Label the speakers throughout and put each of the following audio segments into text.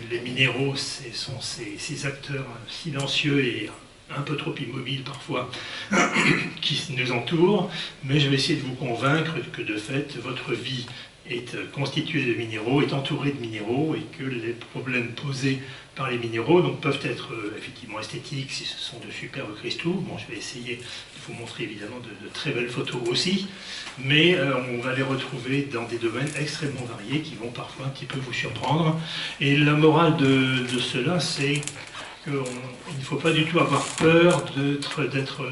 Speaker 1: Les minéraux, ce sont ces acteurs silencieux et un peu trop immobiles parfois qui nous entourent, mais je vais essayer de vous convaincre que de fait, votre vie est constituée de minéraux, est entourée de minéraux, et que les problèmes posés par les minéraux donc, peuvent être effectivement esthétiques si ce sont de superbes cristaux. Bon, je vais essayer de vous montrer évidemment de très belles photos aussi, mais on va les retrouver dans des domaines extrêmement variés qui vont parfois un petit peu vous surprendre. Et la morale de cela, c'est qu'il ne faut pas du tout avoir peur d'être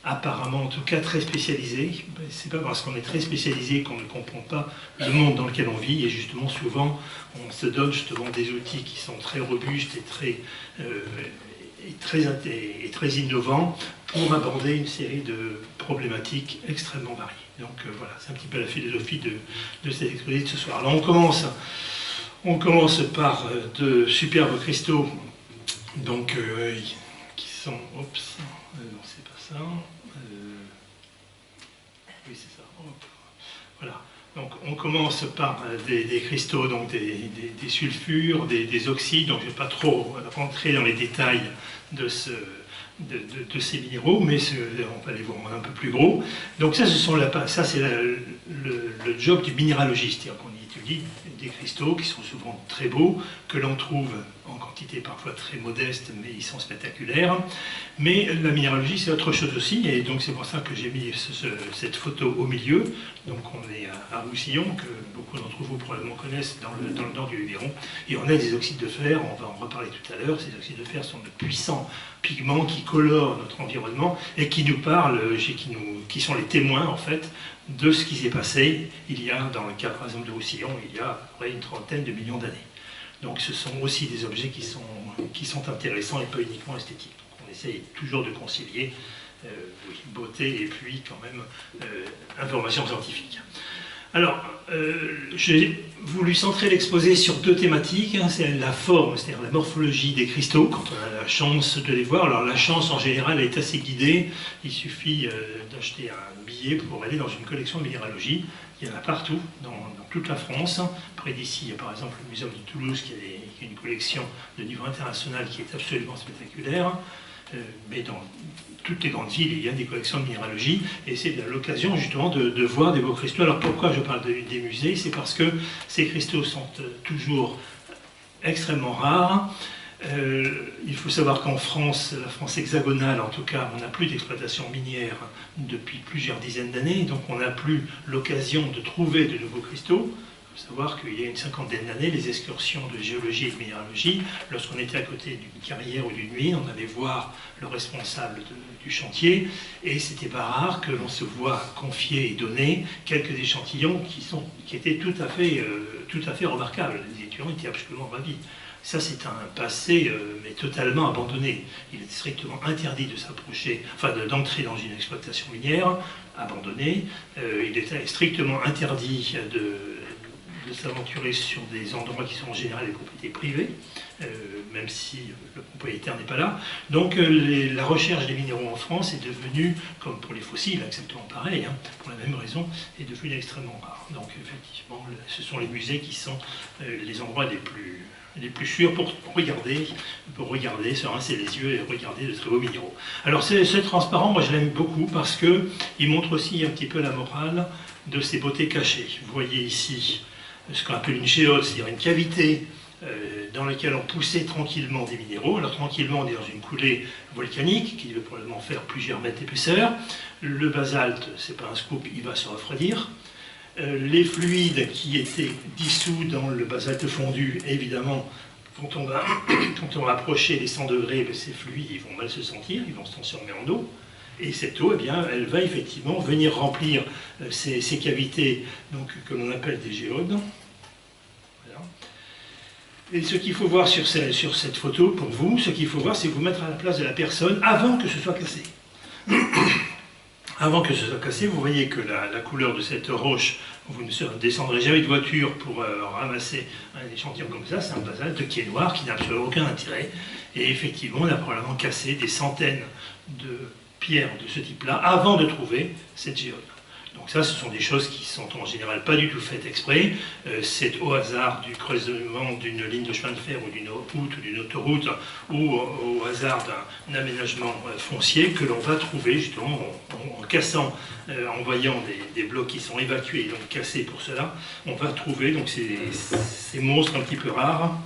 Speaker 1: apparemment, en tout cas, très spécialisé. C'est pas parce qu'on est très spécialisé qu'on ne comprend pas le monde dans lequel on vit, et justement, souvent, on se donne justement des outils qui sont très robustes et très innovants pour aborder une série de problématiques extrêmement variées. Donc voilà, c'est un petit peu la philosophie de cet exposé de ce soir. Alors on commence par de superbes cristaux, donc qui sont... Oups, non, c'est pas ça. Oui, c'est ça. Hop. Voilà. Donc, on commence par des cristaux, donc des sulfures, des oxydes. Donc, je ne vais pas trop rentrer dans les détails de ces minéraux, mais on va les voir un peu plus gros. Donc, ça, c'est le job du minéralogiste. C'est-à-dire qu'on étudie des cristaux qui sont souvent très beaux, que l'on trouve en quantité parfois très modeste, mais ils sont spectaculaires. Mais la minéralogie, c'est autre chose aussi, et donc c'est pour ça que j'ai mis cette photo au milieu. Donc on est à Roussillon, que beaucoup d'entre vous probablement connaissent dans le nord du Luberon, et on a des oxydes de fer, on va en reparler tout à l'heure. Ces oxydes de fer sont de puissants pigments qui colorent notre environnement et qui nous parlent, qui sont les témoins en fait de ce qui s'est passé il y a, dans le cas par exemple de Roussillon, il y a à peu près une trentaine de millions d'années. Donc ce sont aussi des objets qui sont intéressants et pas uniquement esthétiques. Donc on essaye toujours de concilier beauté et puis quand même information scientifique. Alors, j'ai voulu centrer l'exposé sur deux thématiques. C'est la forme, c'est-à-dire la morphologie des cristaux, quand on a la chance de les voir. Alors la chance en général est assez guidée. Il suffit d'acheter un billet pour aller dans une collection de minéralogie. Il y en a partout, dans toute la France. Près d'ici, il y a par exemple le Muséum de Toulouse qui a une collection de niveau international qui est absolument spectaculaire. Mais dans toutes les grandes villes, il y a des collections de minéralogie, et c'est l'occasion justement de voir des beaux cristaux. Alors pourquoi je parle des musées? C'est parce que ces cristaux sont toujours extrêmement rares. Il faut savoir qu'en France, la France hexagonale en tout cas, on n'a plus d'exploitation minière depuis plusieurs dizaines d'années, donc on n'a plus l'occasion de trouver de nouveaux cristaux. Il faut savoir qu'il y a une cinquantaine d'années, les excursions de géologie et de minéralogie, lorsqu'on était à côté d'une carrière ou d'une mine, on allait voir le responsable du chantier, et c'était pas rare que l'on se voit confier et donner quelques échantillons qui étaient tout à fait remarquables. Les étudiants étaient absolument ravis. Ça, c'est un passé mais totalement abandonné. Il est strictement interdit de s'approcher, enfin d'entrer dans une exploitation minière, abandonnée. Il est strictement interdit de s'aventurer sur des endroits qui sont en général des propriétés privées, même si le propriétaire n'est pas là. Donc la recherche des minéraux en France est devenue, comme pour les fossiles, exactement pareil, hein, pour la même raison, est devenue extrêmement rare. Donc effectivement, ce sont les musées qui sont les endroits les plus sûrs pour regarder, se rincer les yeux et regarder de très beaux minéraux. Alors ce transparent, moi je l'aime beaucoup parce qu'il montre aussi un petit peu la morale de ces beautés cachées. Vous voyez ici ce qu'on appelle une géode, c'est-à-dire une cavité dans laquelle on poussait tranquillement des minéraux. Alors tranquillement, on est dans une coulée volcanique qui devait probablement faire plusieurs mètres d'épaisseur. Le basalte, c'est pas un scoop, il va se refroidir. Les fluides qui étaient dissous dans le basalte fondu, évidemment, quand on va approcher les 100 degrés, ces fluides ils vont mal se sentir, ils vont se transformer en eau. Et cette eau, eh bien, elle va effectivement venir remplir ces cavités donc, que l'on appelle des géodes. Voilà. Et ce qu'il faut voir sur cette photo, pour vous, ce qu'il faut voir, c'est vous mettre à la place de la personne avant que ce soit cassé. Avant que ce soit cassé, vous voyez que la couleur de cette roche, vous ne descendrez jamais de voiture pour ramasser un échantillon comme ça, c'est un basalte qui est noir, qui n'a absolument aucun intérêt. Et effectivement, on a probablement cassé des centaines de pierres de ce type-là avant de trouver cette géode. Donc ça, ce sont des choses qui sont en général pas du tout faites exprès. C'est au hasard du creusement d'une ligne de chemin de fer ou d'une route ou d'une autoroute ou au hasard d'un aménagement foncier que l'on va trouver justement en cassant, en voyant des blocs qui sont évacués et donc cassés pour cela, on va trouver donc ces monstres un petit peu rares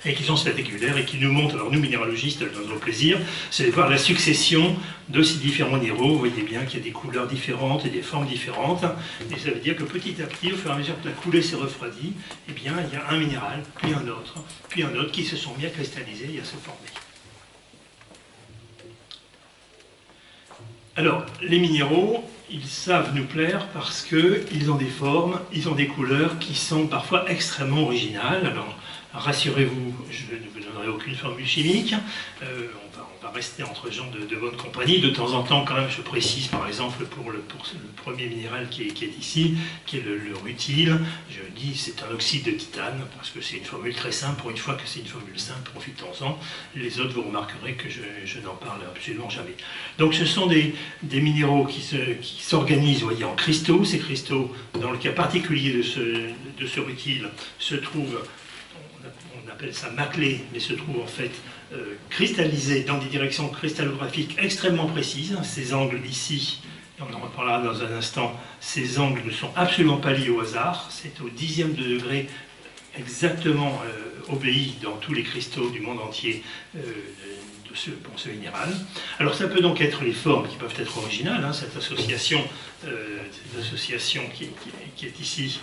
Speaker 1: et qui sont spectaculaires et qui nous montrent, alors nous minéralogistes, dans nos plaisirs, c'est de voir la succession de ces différents minéraux. Vous voyez bien qu'il y a des couleurs différentes et des formes différentes, et ça veut dire que petit à petit, au fur et à mesure que la coulée s'est refroidie, eh bien, il y a un minéral, puis un autre qui se sont mis à cristalliser et à se former. Alors, les minéraux, ils savent nous plaire parce qu'ils ont des formes, ils ont des couleurs qui sont parfois extrêmement originales. Alors, rassurez-vous, je ne vous donnerai aucune formule chimique, on va rester entre gens de bonne compagnie. De temps en temps, quand même, je précise, par exemple, pour le premier minéral qui est ici, qui est le rutile, je dis c'est un oxyde de titane, parce que c'est une formule très simple. Pour une fois que c'est une formule simple, profitons-en. Les autres, vous remarquerez que je n'en parle absolument jamais. Donc ce sont des minéraux qui s'organisent, vous voyez, en cristaux. Ces cristaux, dans le cas particulier de ce rutile, se trouvent, on appelle ça maclé, mais se trouve en fait cristallisé dans des directions cristallographiques extrêmement précises. Ces angles ici, et on en reparlera dans un instant, ces angles ne sont absolument pas liés au hasard, c'est au dixième de degré exactement obéi dans tous les cristaux du monde entier pour ce minéral. Alors ça peut donc être les formes qui peuvent être originales, hein, cette association qui est ici,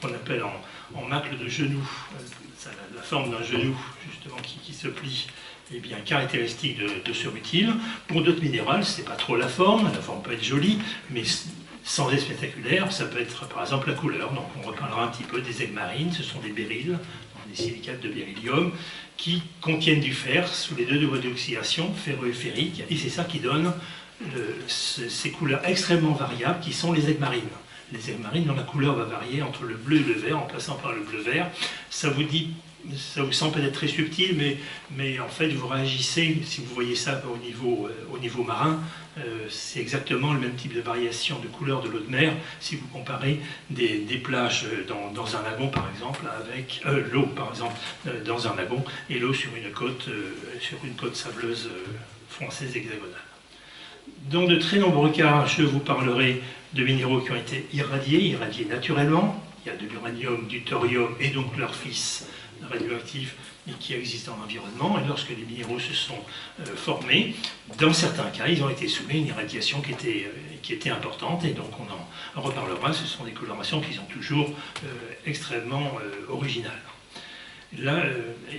Speaker 1: qu'on appelle en macle de genou, la forme d'un genou justement qui se plie, est bien caractéristique de ce rutile. Pour d'autres minéraux, ce n'est pas trop la forme peut être jolie, mais sans être spectaculaire. Ça peut être par exemple la couleur, donc on reparlera un petit peu des aigmarines, ce sont des béryls, des silicates de beryllium, qui contiennent du fer sous les deux degrés d'oxydation, ferreux et ferrique, et c'est ça qui donne ces couleurs extrêmement variables qui sont les aigmarines. Les aigmarines dont la couleur va varier entre le bleu et le vert, en passant par le bleu-vert. Ça vous semble peut-être très subtil, mais en fait vous réagissez, si vous voyez ça au niveau marin, c'est exactement le même type de variation de couleur de l'eau de mer, si vous comparez des plages dans un lagon par exemple, avec l'eau par exemple dans un lagon, et l'eau sur une côte sableuse française hexagonale. Dans de très nombreux cas, je vous parlerai de minéraux qui ont été irradiés naturellement. Il y a de l'uranium, du thorium et donc leurs fils radioactifs qui existent dans l'environnement. Et lorsque les minéraux se sont formés, dans certains cas, ils ont été soumis à une irradiation qui était importante. Et donc on en reparlera. Ce sont des colorations qui sont toujours extrêmement originales. Là,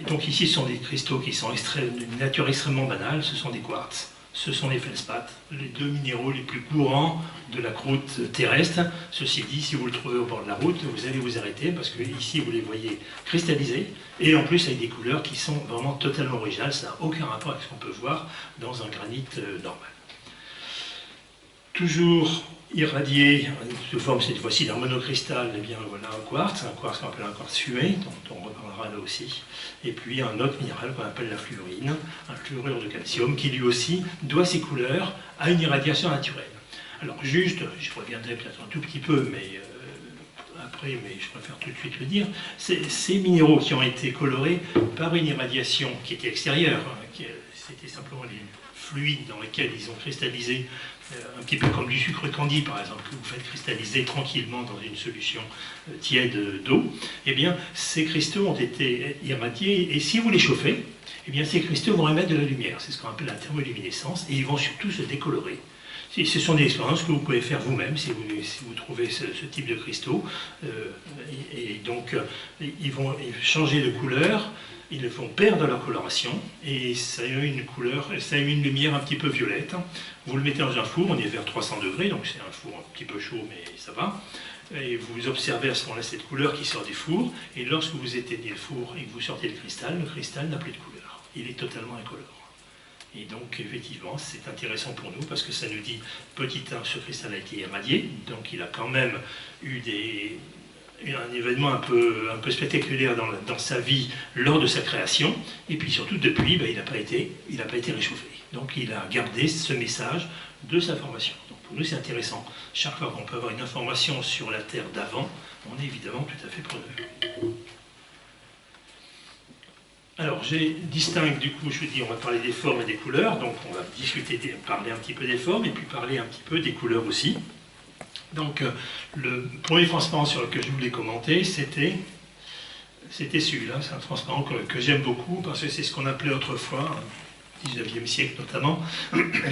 Speaker 1: donc ici, ce sont des cristaux qui sont d'une nature extrêmement banale. Ce sont des quartz. Ce sont les feldspaths, les deux minéraux les plus courants de la croûte terrestre. Ceci dit, si vous le trouvez au bord de la route, vous allez vous arrêter parce que ici vous les voyez cristallisés et en plus avec des couleurs qui sont vraiment totalement originales. Ça n'a aucun rapport avec ce qu'on peut voir dans un granit normal. Toujours irradié, sous forme cette fois-ci d'un monocristal, eh bien voilà un quartz qu'on appelle un quartz fumé, dont on reparlera là aussi, et puis un autre minéral qu'on appelle la fluorine, un fluorure de calcium, qui lui aussi doit ses couleurs à une irradiation naturelle. Alors juste, je reviendrai peut-être un tout petit peu, mais après, mais je préfère tout de suite le dire, ces minéraux qui ont été colorés par une irradiation qui était extérieure, c'était simplement les fluides dans lesquels ils ont cristallisé, un petit peu comme du sucre candi par exemple, que vous faites cristalliser tranquillement dans une solution tiède d'eau, eh bien ces cristaux ont été irradiés et si vous les chauffez, eh bien ces cristaux vont émettre de la lumière, c'est ce qu'on appelle la thermoluminescence, et ils vont surtout se décolorer. Ce sont des expériences que vous pouvez faire vous-même si vous trouvez ce type de cristaux, et donc ils vont changer de couleur. Ils vont perdre leur coloration et ça a une couleur, ça a une lumière un petit peu violette. Vous le mettez dans un four, on est vers 300 degrés, donc c'est un four un petit peu chaud, mais ça va. Et vous observez à ce moment-là cette couleur qui sort du four, et lorsque vous éteignez le four et que vous sortez le cristal n'a plus de couleur. Il est totalement incolore. Et donc, effectivement, c'est intéressant pour nous parce que ça nous dit, petit 1, ce cristal a été irradié, donc il a quand même eu un événement un peu spectaculaire dans sa vie lors de sa création, et puis surtout depuis, il n'a pas été réchauffé. Donc il a gardé ce message de sa formation. Donc, Pour nous, c'est intéressant. Chaque fois qu'on peut avoir une information sur la Terre d'avant, on est évidemment tout à fait preneur. Alors, j'ai distingue, du coup, je vous dis, on va parler des formes et des couleurs, donc on va parler un petit peu des formes, et puis parler un petit peu des couleurs aussi. Donc, le premier transparent sur lequel je voulais commenter, c'était celui-là. C'est un transparent que j'aime beaucoup, parce que c'est ce qu'on appelait autrefois, au XIXe siècle notamment,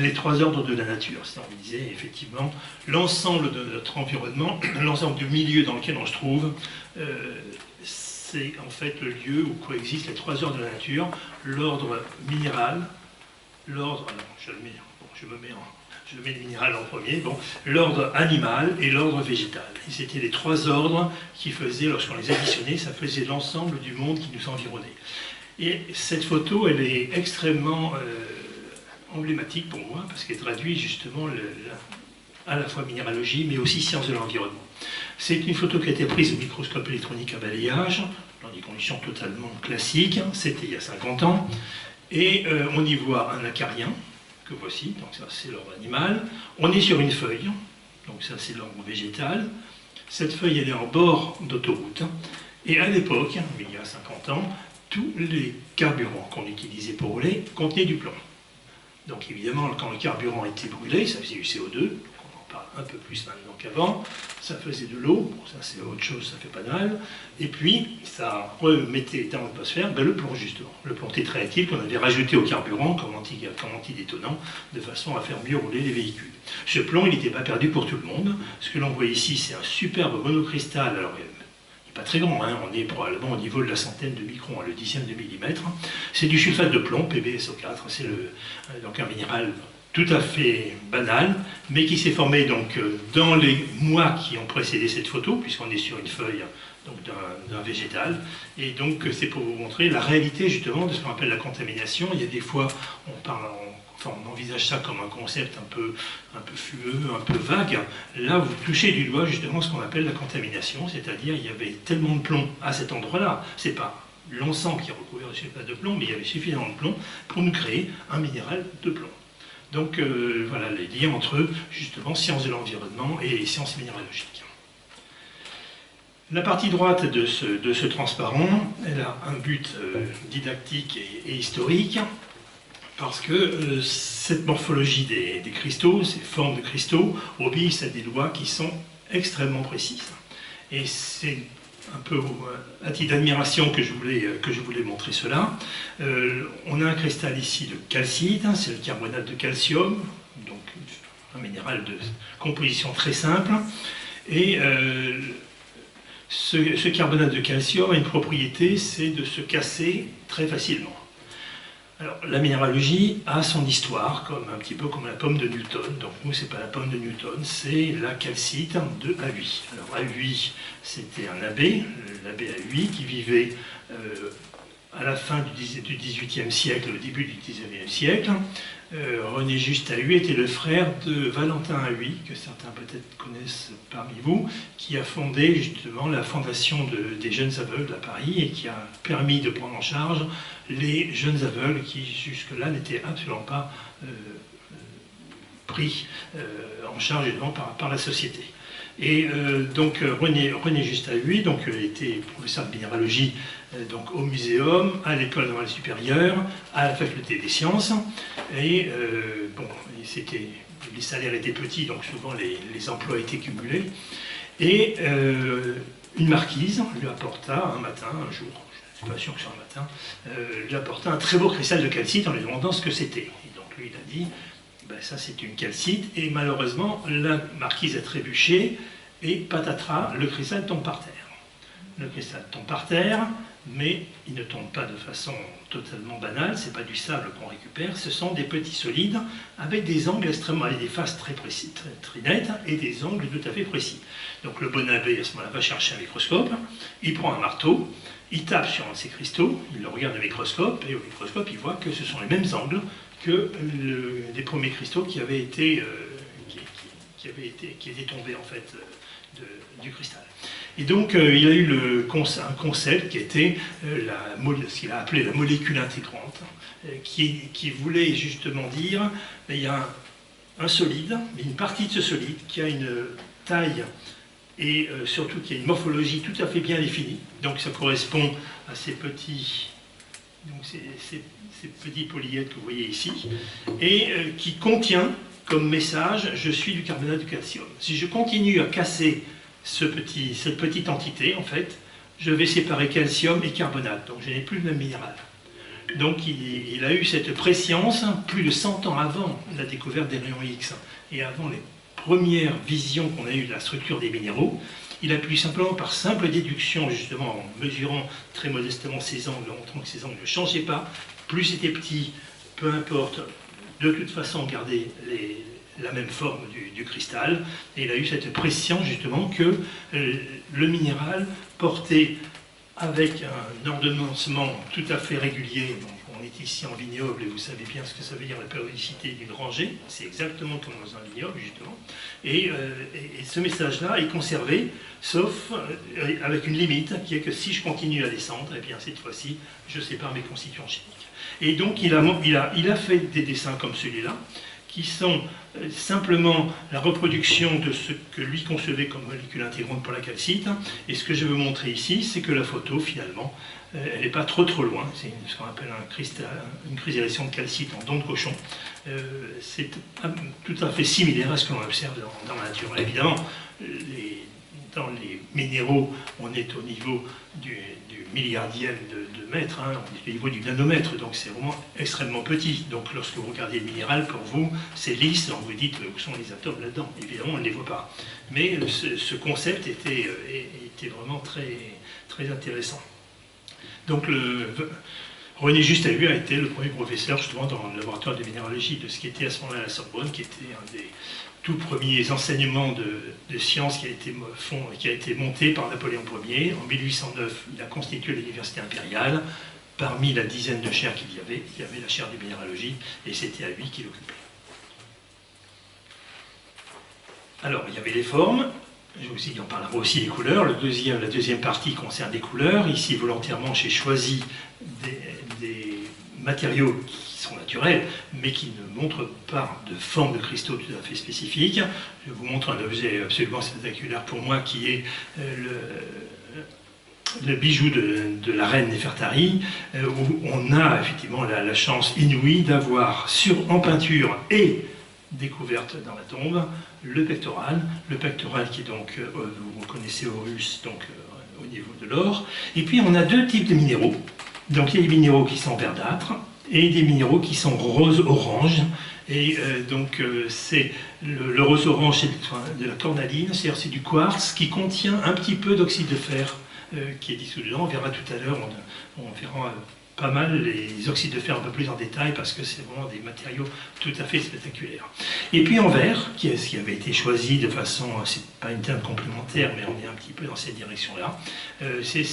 Speaker 1: les trois ordres de la nature. On disait, effectivement, l'ensemble de notre environnement, l'ensemble du milieu dans lequel on se trouve, c'est en fait le lieu où coexistent les trois ordres de la nature, l'ordre minéral, l'ordre, je mets le minéral en premier, bon, l'ordre animal et l'ordre végétal. Et c'était les trois ordres qui faisaient, lorsqu'on les additionnait, ça faisait l'ensemble du monde qui nous environnait. Et cette photo, elle est extrêmement emblématique pour moi, parce qu'elle traduit justement à la fois minéralogie, mais aussi sciences de l'environnement. C'est une photo qui a été prise au microscope électronique à balayage, dans des conditions totalement classiques, c'était il y a 50 ans, et on y voit un acarien, que voici, donc ça c'est l'ordre animal. On est sur une feuille, donc ça c'est l'ordre végétal. Cette feuille elle est en bord d'autoroute, et à l'époque, il y a 50 ans, tous les carburants qu'on utilisait pour rouler contenaient du plomb. Donc évidemment, quand le carburant était brûlé, ça faisait du CO2, un peu plus maintenant qu'avant, ça faisait de l'eau, bon, ça c'est autre chose, ça fait pas de mal, et puis ça remettait dans l'atmosphère le plomb justement, le plomb tétraéthyle qu'on avait rajouté au carburant comme antidétonant, de façon à faire mieux rouler les véhicules. Ce plomb, il n'était pas perdu pour tout le monde, ce que l'on voit ici, c'est un superbe monocristal, alors il n'est pas très grand, hein, on est probablement au niveau de la centaine de microns, le dixième de millimètre, c'est du sulfate de plomb, PbSO4, c'est donc un minéral tout à fait banal, mais qui s'est formé donc dans les mois qui ont précédé cette photo, puisqu'on est sur une feuille d'un végétal, et donc c'est pour vous montrer la réalité justement de ce qu'on appelle la contamination. Il y a des fois, on envisage ça comme un concept un peu fumeux, un peu vague. Là, vous touchez du doigt justement ce qu'on appelle la contamination, c'est-à-dire il y avait tellement de plomb à cet endroit-là, c'est pas l'ensemble qui est recouvert de sulfate de plomb, mais il y avait suffisamment de plomb pour nous créer un minéral de plomb. Donc voilà les liens entre justement sciences de l'environnement et sciences minéralogiques. La partie droite de ce transparent, elle a un but didactique et historique, parce que cette morphologie des cristaux, ces formes de cristaux, obéissent à des lois qui sont extrêmement précises. Et c'est un peu à titre d'admiration que je voulais montrer cela. On a un cristal ici de calcite, c'est le carbonate de calcium, donc un minéral de composition très simple. Et ce carbonate de calcium a une propriété, c'est de se casser très facilement. Alors, la minéralogie a son histoire, un petit peu comme la pomme de Newton. Donc nous, c'est pas la pomme de Newton, c'est la calcite de Haüy. Alors Haüy, c'était un abbé, l'abbé Haüy, qui vivait à la fin du XVIIIe siècle, au début du XIXe siècle. René Juste Haüy était le frère de Valentin Haüy, que certains peut-être connaissent parmi vous, qui a fondé justement la fondation des jeunes aveugles à Paris et qui a permis de prendre en charge les jeunes aveugles qui jusque-là n'étaient absolument pas pris en charge par la société. Et donc René Juste Haüy était professeur de minéralogie donc, au muséum, à l'école normale supérieure, à la faculté des sciences. Et bon, les salaires étaient petits, donc souvent les emplois étaient cumulés. Et une marquise lui apporta un matin, un jour, je ne suis pas sûr que ce soit un matin, lui apporta un très beau cristal de calcite en lui demandant ce que c'était. Et donc lui, il a dit, ben, ça c'est une calcite, et malheureusement, la marquise a trébuché, et patatras, le cristal tombe par terre. Le cristal tombe par terre, mais il ne tombe pas de façon totalement banale, c'est pas du sable qu'on récupère, ce sont des petits solides avec des angles extrêmement, avec des faces très précis, très nettes, et des angles tout à fait précis. Donc le bon abbé, à ce moment-là, va chercher un microscope, il prend un marteau, il tape sur un de ces cristaux, il le regarde au microscope, et au microscope, il voit que ce sont les mêmes angles que les premiers cristaux qui avaient été, qui étaient tombés, en fait, du cristal. Et donc, il a eu un concept qui était ce qu'il a appelé la molécule intégrante, qui voulait justement dire, il y a un solide, une partie de ce solide qui a une taille et surtout qui a une morphologie tout à fait bien définie. Donc ça correspond à ces petits, donc ces petits polyèdres que vous voyez ici, et qui contient comme message « je suis du carbonate de calcium ». Si je continue à casser cette petite entité, en fait, je vais séparer calcium et carbonate, donc je n'ai plus le même minéral. Donc il a eu cette préscience plus de 100 ans avant la découverte des rayons X et avant les premières visions qu'on a eues de la structure des minéraux. Il a pu simplement, par simple déduction, justement en mesurant très modestement ces angles, en montrant que ces angles ne changeaient pas, plus c'était petit, peu importe, de toute façon garder la même forme du cristal, et il a eu cette prescience justement que le minéral portait avec un ordonnancement tout à fait régulier. Donc on est ici en vignoble et vous savez bien ce que ça veut dire la périodicité d'une rangée, c'est exactement comme dans un vignoble justement, et ce message-là est conservé, sauf avec une limite qui est que si je continue à descendre, et bien cette fois-ci je sépare mes constituants chimiques. Et donc il a fait des dessins comme celui-là, qui sont simplement la reproduction de ce que lui concevait comme molécule intégrante pour la calcite. Et ce que je veux montrer ici, c'est que la photo, finalement, elle n'est pas trop loin. C'est ce qu'on appelle une cristallisation de calcite en dents de cochon. C'est tout à fait similaire à ce qu'on observe dans la nature. Évidemment, dans les minéraux, on est au niveau du milliardième de mètre, hein, on est au niveau du nanomètre, donc c'est vraiment extrêmement petit. Donc lorsque vous regardez le minéral, pour vous, c'est lisse, donc vous dites où sont les atomes là-dedans. Évidemment, on ne les voit pas. Mais ce concept était vraiment très, très intéressant. Donc René Juste-à-Lui a été le premier professeur justement dans le laboratoire de minéralogie de ce qui était à ce moment-là la Sorbonne, qui était un des tout premiers enseignements de sciences qui a été monté par Napoléon Ier. En 1809, il a constitué l'université impériale. Parmi la dizaine de chaires qu'il y avait la chaire de minéralogie, et c'était à lui qu'il occupait. Alors, il y avait les formes, il en parlera aussi des couleurs. La deuxième partie concerne les couleurs. Ici, volontairement, j'ai choisi des matériaux qui sont naturels, mais qui ne montrent pas de forme de cristaux tout à fait spécifique. Je vous montre un objet absolument spectaculaire pour moi, qui est le bijou de la reine Néfertari, où on a effectivement la chance inouïe d'avoir en peinture et découverte dans la tombe le pectoral qui est donc, vous connaissez Horus, donc au niveau de l'or. Et puis on a deux types de minéraux. Donc il y a des minéraux qui sont verdâtres et des minéraux qui sont rose-orange. Et donc c'est le rose-orange, c'est de la cornaline, c'est-à-dire c'est du quartz qui contient un petit peu d'oxyde de fer qui est dissous dedans. On verra tout à l'heure, on verra pas mal les oxydes de fer un peu plus en détail parce que c'est vraiment des matériaux tout à fait spectaculaires. Et puis en verre, qui avait été choisi de façon, c'est pas une teinte complémentaire, mais on est un petit peu dans cette direction-là, c'est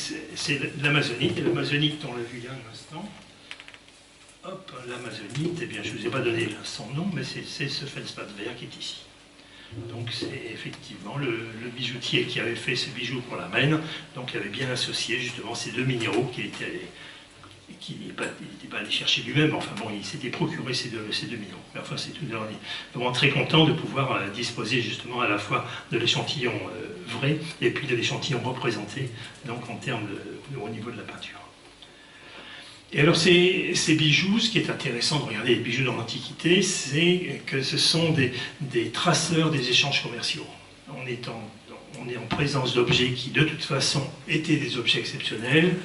Speaker 1: l'amazonite, et l'amazonite, on l'a vu il y a un instant. Hop, l'amazonite, eh bien je ne vous ai pas donné son nom, mais c'est ce feldspath vert qui est ici. Donc c'est effectivement le bijoutier qui avait fait ce bijou pour la reine, donc il avait bien associé justement ces deux minéraux qu'il n'était pas allé chercher lui-même, enfin bon, il s'était procuré ces deux minéraux. Mais enfin, c'est tout, on est vraiment très content de pouvoir disposer justement à la fois de l'échantillon vrai et puis de l'échantillon représenté, donc en termes au niveau de la peinture. Et alors ces bijoux, ce qui est intéressant de regarder les bijoux dans l'Antiquité, c'est que ce sont des traceurs des échanges commerciaux. On est en présence d'objets qui de toute façon étaient des objets exceptionnels,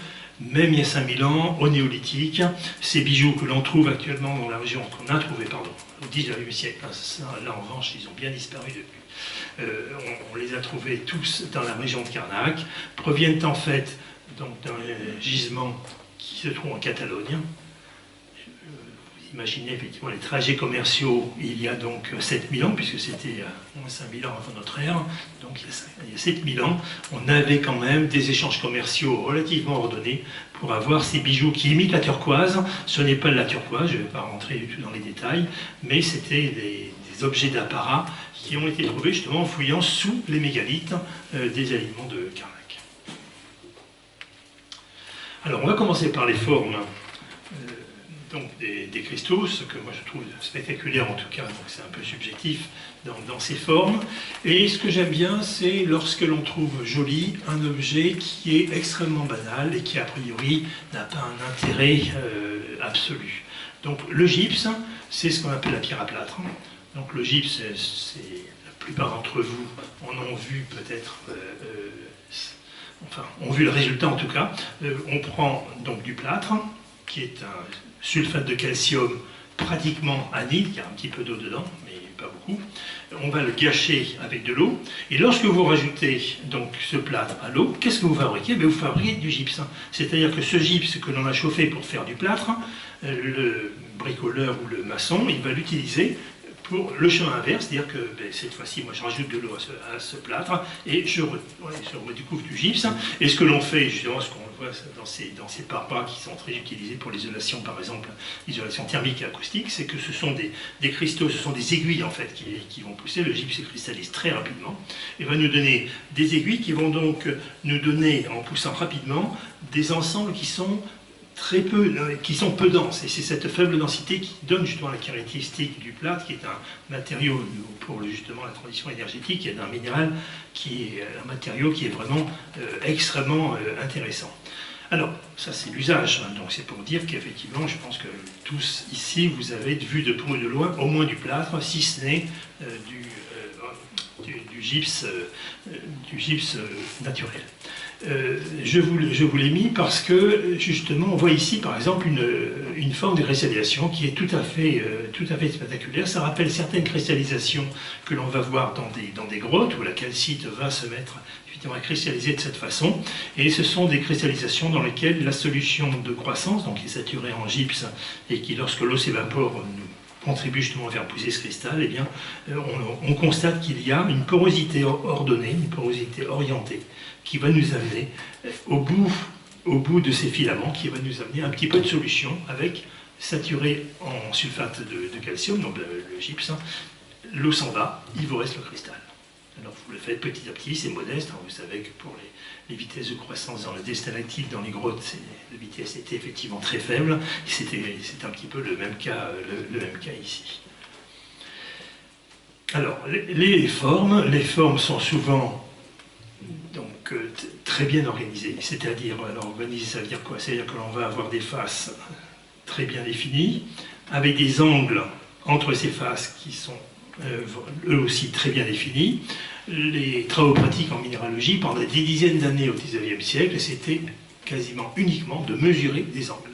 Speaker 1: même il y a 5000 ans, au néolithique. Ces bijoux que l'on trouve actuellement dans la région, qu'on a trouvé, pardon, au XIXe siècle, là en revanche ils ont bien disparu depuis, on les a trouvés tous dans la région de Carnac, proviennent en fait d'un gisement qui se trouve en Catalogne. Vous imaginez effectivement les trajets commerciaux il y a donc 7000 ans, puisque c'était moins 5000 ans avant notre ère, donc il y a 7000 ans, on avait quand même des échanges commerciaux relativement ordonnés pour avoir ces bijoux qui imitent la turquoise. Ce n'est pas de la turquoise, je ne vais pas rentrer du tout dans les détails, mais c'était des objets d'apparat qui ont été trouvés justement en fouillant sous les mégalithes des aliments de Carnac. Alors on va commencer par les formes. donc des cristaux, ce que moi je trouve spectaculaire en tout cas, donc c'est un peu subjectif dans ces formes. Et ce que j'aime bien, c'est lorsque l'on trouve joli un objet qui est extrêmement banal et qui a priori n'a pas un intérêt absolu. Donc le gypse, c'est ce qu'on appelle la pierre à plâtre. Donc le gypse, la plupart d'entre vous en ont vu peut-être, enfin, ont vu le résultat en tout cas. On prend donc du plâtre, qui est un sulfate de calcium pratiquement anhydre, il y a un petit peu d'eau dedans, mais pas beaucoup. On va le gâcher avec de l'eau, et lorsque vous rajoutez donc ce plâtre à l'eau, qu'est-ce que vous fabriquez? Vous fabriquez du gypse. C'est-à-dire que ce gypse que l'on a chauffé pour faire du plâtre, le bricoleur ou le maçon, il va l'utiliser pour le chemin inverse, c'est-à-dire que cette fois-ci, moi je rajoute de l'eau à ce plâtre et je recouvre du gypse. Et ce que l'on fait, justement, ce qu'on voit dans ces parois qui sont très utilisées pour l'isolation, par exemple, l'isolation thermique et acoustique, c'est que ce sont des cristaux, ce sont des aiguilles en fait qui vont pousser. Le gypse se cristallise très rapidement et va nous donner des aiguilles qui vont donc nous donner, en poussant rapidement, des ensembles qui sont qui sont peu denses, et c'est cette faible densité qui donne justement la caractéristique du plâtre, qui est un matériau pour justement la transition énergétique, qui est un minéral, qui est un matériau qui est vraiment extrêmement intéressant. Alors, ça c'est l'usage, hein, donc c'est pour dire qu'effectivement, je pense que tous ici, vous avez vu de près ou de loin, au moins du plâtre, si ce n'est du gypse naturel. Je vous l'ai mis parce que justement on voit ici par exemple une forme de cristallisation qui est tout à fait spectaculaire. Ça rappelle certaines cristallisations que l'on va voir dans des grottes où la calcite va se mettre effectivement à cristalliser de cette façon, et ce sont des cristallisations dans lesquelles la solution de croissance, donc qui est saturée en gypse et qui lorsque l'eau s'évapore contribue justement à faire pousser ce cristal, eh bien, on constate qu'il y a une porosité ordonnée, une porosité orientée, qui va nous amener au bout de ces filaments, qui va nous amener un petit peu de solution avec saturé en sulfate de calcium, donc le gypse. L'eau s'en va, il vous reste le cristal. Alors vous le faites petit à petit, c'est modeste, hein, vous savez que pour les vitesses de croissance dans des stalactites, dans les grottes, la vitesse était effectivement très faible, c'est un petit peu le même cas ici. Alors, les formes sont souvent donc, très bien organisées, c'est-à-dire, alors organisées, ça veut dire quoi? C'est-à-dire que l'on va avoir des faces très bien définies, avec des angles entre ces faces qui sont eux aussi très bien définis. Les travaux pratiques en minéralogie, pendant des dizaines d'années au XIXe siècle, c'était quasiment uniquement de mesurer des angles.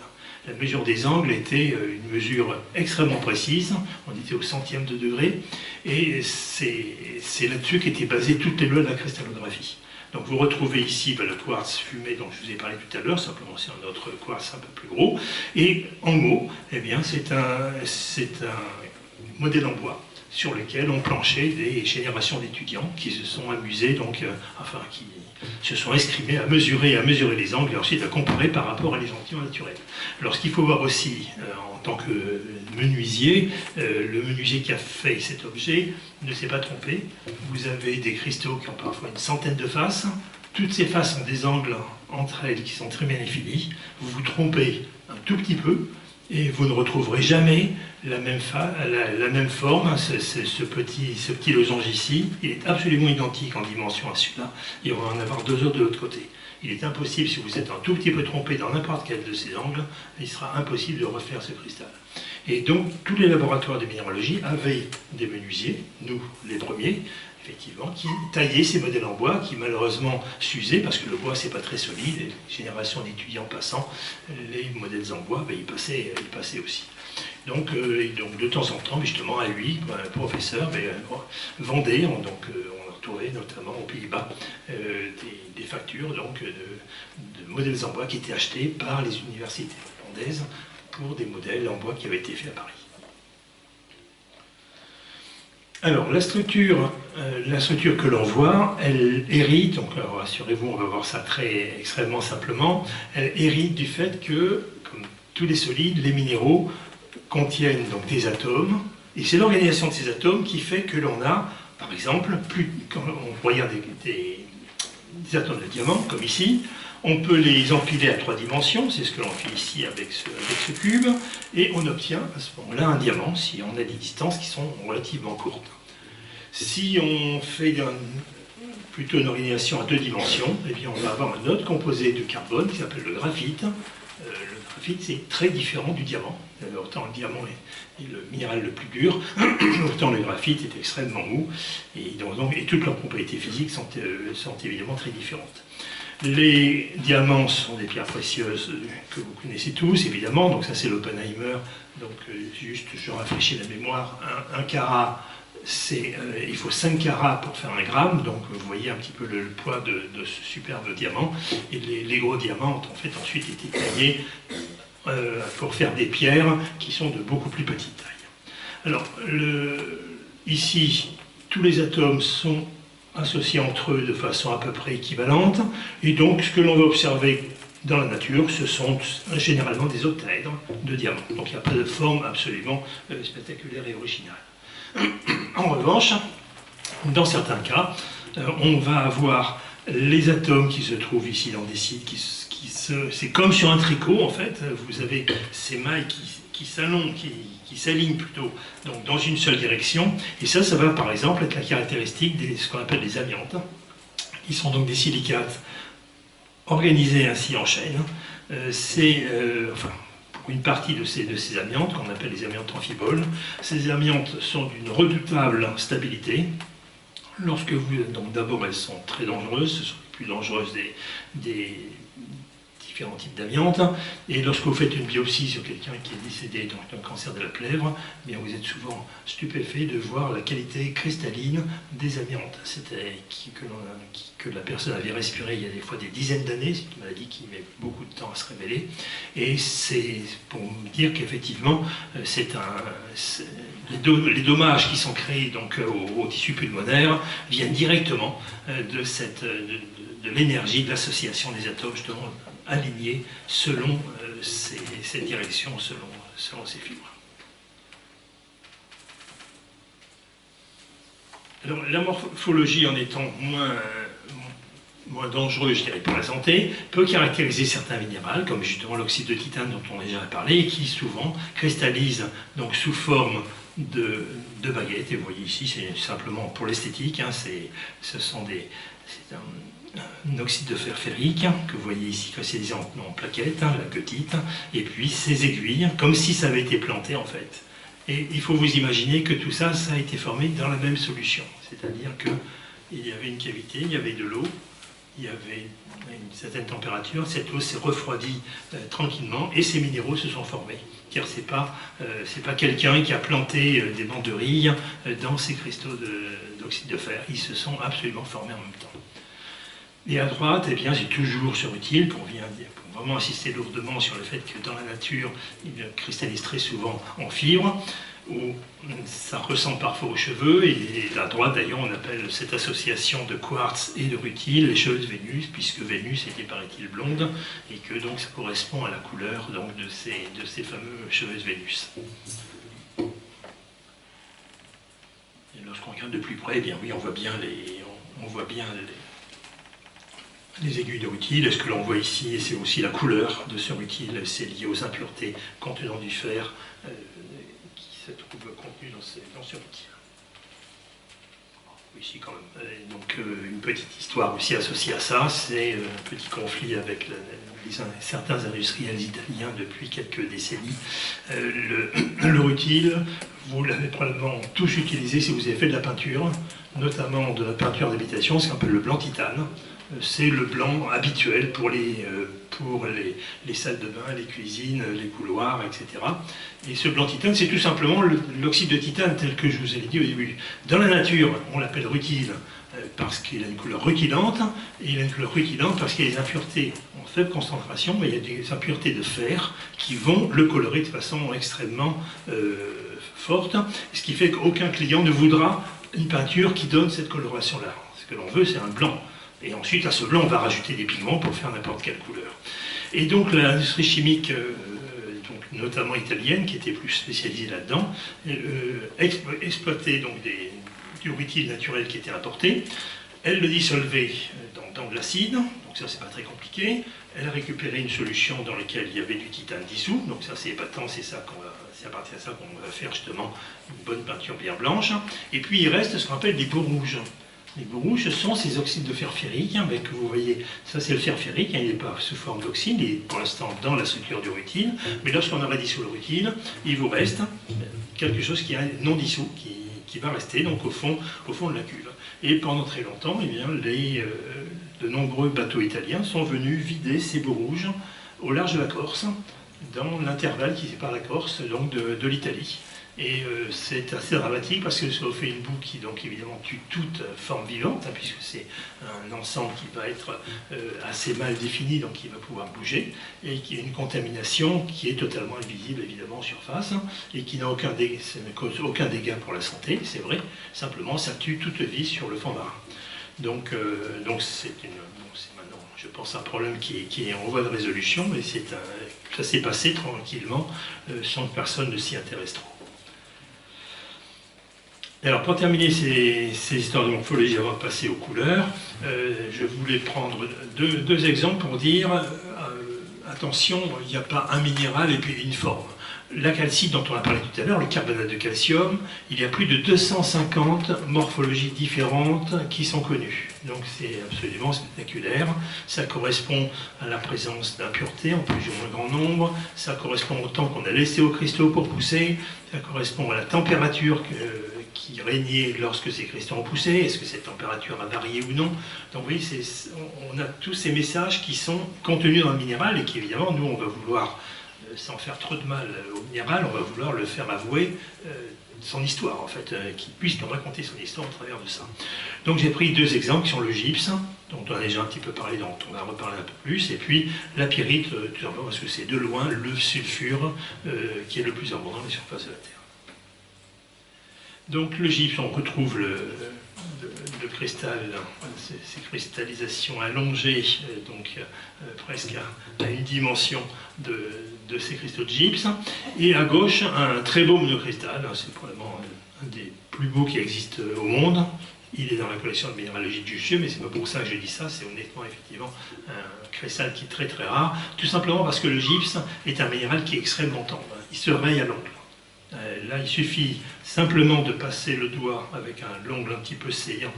Speaker 1: La mesure des angles était une mesure extrêmement précise, on était au centième de degré, et c'est là-dessus qu'étaient basées toutes les lois de la cristallographie. Donc vous retrouvez ici le quartz fumé dont je vous ai parlé tout à l'heure, simplement c'est un autre quartz un peu plus gros, et en haut, eh bien, c'est un modèle en bois sur lequel ont planché des générations d'étudiants qui se sont amusés, donc, qui se sont escrimés à mesurer les angles et ensuite à comparer par rapport à l'échantillon naturel. Alors ce qu'il faut voir aussi en tant que menuisier, le menuisier qui a fait cet objet ne s'est pas trompé. Vous avez des cristaux qui ont parfois une centaine de faces. Toutes ces faces ont des angles entre elles qui sont très bien définis. Vous vous trompez un tout petit peu, et vous ne retrouverez jamais la même forme. Ce petit losange ici, il est absolument identique en dimension à celui-là, et on va en avoir deux autres de l'autre côté. Il est impossible, si vous êtes un tout petit peu trompé dans n'importe quel de ces angles, il sera impossible de refaire ce cristal. Et donc, tous les laboratoires de minéralogie avaient des menuisiers, nous les premiers, effectivement, qui taillaient ces modèles en bois, qui malheureusement s'usaient, parce que le bois c'est pas très solide, et les générations d'étudiants passant, les modèles en bois, ils passaient aussi. Donc, de temps en temps, justement, à lui, un professeur, vendait, on a retrouvé notamment aux Pays-Bas des factures donc, de modèles en bois qui étaient achetés par les universités hollandaises pour des modèles en bois qui avaient été faits à Paris. Alors, la structure que l'on voit, elle hérite, donc rassurez-vous, on va voir ça extrêmement simplement, elle hérite du fait que, comme tous les solides, les minéraux contiennent donc des atomes, et c'est l'organisation de ces atomes qui fait que l'on a, par exemple, quand on regarde des atomes de diamant, comme ici, On peut les empiler à 3 dimensions, c'est ce que l'on fait ici avec ce cube, et on obtient à ce moment-là un diamant si on a des distances qui sont relativement courtes. Si on fait plutôt une organisation à 2 dimensions, eh bien on va avoir un autre composé de carbone qui s'appelle le graphite. Le graphite, c'est très différent du diamant. Autant le diamant est le minéral le plus dur, autant le graphite est extrêmement mou, et toutes leurs propriétés physiques sont évidemment très différentes. Les diamants sont des pierres précieuses que vous connaissez tous, évidemment, donc ça c'est l'Oppenheimer, donc juste je rafraîchis la mémoire, un carat, il faut 5 carats pour faire 1 gramme, donc vous voyez un petit peu le poids de ce superbe diamant, et les gros diamants ont en fait ensuite été taillés pour faire des pierres qui sont de beaucoup plus petite taille. Alors, ici, tous les atomes sont associés entre eux de façon à peu près équivalente, et donc ce que l'on va observer dans la nature, ce sont généralement des octaèdres de diamants. Donc il n'y a pas de forme absolument spectaculaire et originale. En revanche, dans certains cas, on va avoir les atomes qui se trouvent ici dans des sites c'est comme sur un tricot en fait, vous avez ces mailles qui s'alignent plutôt donc dans une seule direction, et ça va par exemple être la caractéristique de ce qu'on appelle les amiantes, qui sont donc des silicates organisés ainsi en chaîne. Pour une partie de ces amiantes, qu'on appelle les amiantes amphiboles, ces amiantes sont d'une redoutable stabilité. Donc d'abord elles sont très dangereuses, ce sont les plus dangereuses des différents types d'amiantes, et lorsque vous faites une biopsie sur quelqu'un qui est décédé d'un cancer de la plèvre, eh bien vous êtes souvent stupéfait de voir la qualité cristalline des amiantes. C'était que la personne avait respiré il y a des fois des dizaines d'années, c'est une maladie qui met beaucoup de temps à se révéler, et c'est pour dire qu'effectivement les dommages qui sont créés donc au tissu pulmonaire viennent directement de l'énergie de l'association des atomes justement alignés selon cette direction, selon ces fibres. Alors, la morphologie, en étant moins dangereux, je dirais, pour la santé, peut caractériser certains minéraux, comme justement l'oxyde de titane dont on a déjà parlé, et qui souvent cristallise donc sous forme de baguettes. Et vous voyez ici, c'est simplement pour l'esthétique, hein, c'est un oxyde de fer ferrique, que vous voyez ici cristallisé en plaquettes, hein, la goethite, et puis ces aiguilles, comme si ça avait été planté en fait. Et il faut vous imaginer que tout ça, ça a été formé dans la même solution. C'est-à-dire qu'il y avait une cavité, il y avait de l'eau, il y avait une certaine température, cette eau s'est refroidie tranquillement et ces minéraux se sont formés. Car c'est pas quelqu'un qui a planté des banderilles dans ces cristaux d'oxyde de fer, ils se sont absolument formés en même temps. Et à droite, eh bien, j'ai toujours ce rutile pour vraiment insister lourdement sur le fait que dans la nature, il cristallise très souvent en fibres, où ça ressemble parfois aux cheveux, et à droite d'ailleurs on appelle cette association de quartz et de rutile les cheveux de Vénus, puisque Vénus était paraît-il blonde, et que donc ça correspond à la couleur donc, de ces fameux cheveux de Vénus. Et lorsqu'on regarde de plus près, eh bien oui, on voit bien les aiguilles de rutile. Et ce que l'on voit ici, c'est aussi la couleur de ce rutile, c'est lié aux impuretés contenant du fer qui se trouvent contenues dans ce rutile. Ici quand même. Donc une petite histoire aussi associée à ça, c'est un petit conflit avec certains industriels italiens depuis quelques décennies. Le rutile, vous l'avez probablement tous utilisé si vous avez fait de la peinture, notamment de la peinture d'habitation, c'est un peu le blanc titane. C'est le blanc habituel pour les salles de bain, les cuisines, les couloirs, etc. Et ce blanc titane, c'est tout simplement l'oxyde de titane, tel que je vous ai dit au début. Dans la nature, on l'appelle rutile parce qu'il a une couleur rutilante, et il a une couleur rutilante parce qu'il y a des impuretés en faible concentration, mais il y a des impuretés de fer qui vont le colorer de façon extrêmement forte, ce qui fait qu'aucun client ne voudra une peinture qui donne cette coloration-là. Ce que l'on veut, c'est un blanc. Et ensuite, à ce blanc, on va rajouter des pigments pour faire n'importe quelle couleur. Et donc, l'industrie chimique, donc, notamment italienne, qui était plus spécialisée là-dedans, exploitait donc du rutile naturel qui était importé. Elle le dissolvait dans dans de l'acide, donc ça c'est pas très compliqué. Elle a récupéré une solution dans laquelle il y avait du titane dissous, donc ça c'est épatant, c'est à partir de ça qu'on va faire justement une bonne peinture bien blanche. Et puis il reste ce qu'on appelle des bouts rouges. Les bouts rouges, ce sont ces oxydes de fer ferrique, que vous voyez, ça c'est le fer ferrique, il n'est pas sous forme d'oxyde, il est pour l'instant dans la structure du rutile, mais lorsqu'on aura dissous le rutile, il vous reste quelque chose qui est non dissous, qui va rester donc au fond de la cuve. Et pendant très longtemps, eh bien, de nombreux bateaux italiens sont venus vider ces bouts rouges au large de la Corse, dans l'intervalle qui sépare la Corse donc de l'Italie. Et c'est assez dramatique parce que ça fait une boue qui donc évidemment tue toute forme vivante, puisque c'est un ensemble qui va être assez mal défini, donc qui va pouvoir bouger, et qui a une contamination qui est totalement invisible évidemment en surface, et qui n'a ça ne cause aucun dégât pour la santé, c'est vrai, simplement ça tue toute vie sur le fond marin. Donc c'est maintenant, je pense, un problème qui est en voie de résolution, mais ça s'est passé tranquillement sans que personne ne s'y intéresse trop. Alors, pour terminer ces histoires de morphologie avant de passer aux couleurs, je voulais prendre deux exemples pour dire attention, il n'y a pas un minéral et puis une forme. La calcite dont on a parlé tout à l'heure, le carbonate de calcium, il y a plus de 250 morphologies différentes qui sont connues. Donc c'est absolument spectaculaire. Ça correspond à la présence d'impuretés en plus ou moins grand nombre. Ça correspond au temps qu'on a laissé aux cristaux pour pousser. Ça correspond à la température qui régnait lorsque ces cristaux ont poussé. Est-ce que cette température a varié ou non? Donc oui, on a tous ces messages qui sont contenus dans le minéral et qui évidemment, nous, on va vouloir, sans faire trop de mal au minéral, on va vouloir le faire avouer son histoire, en fait, qu'il puisse nous raconter son histoire au travers de ça. Donc j'ai pris deux exemples qui sont le gypse, dont on a déjà un petit peu parlé, dont on va reparler un peu plus, et puis la pyrite, tout simplement parce que c'est de loin le sulfure qui est le plus abondant dans les surfaces de la Terre. Donc le gypse, on retrouve le cristal, ces cristallisations allongées, donc presque à une dimension de ces cristaux de gypse. Et à gauche, un très beau monocristal, c'est probablement un des plus beaux qui existent au monde. Il est dans la collection de minéralogie de Jussieu, mais c'est pas pour ça que je dis ça, c'est honnêtement effectivement un cristal qui est très très rare, tout simplement parce que le gypse est un minéral qui est extrêmement tendre, il se raye à l'ongle. Là, il suffit simplement de passer le doigt avec l'ongle un petit peu saillant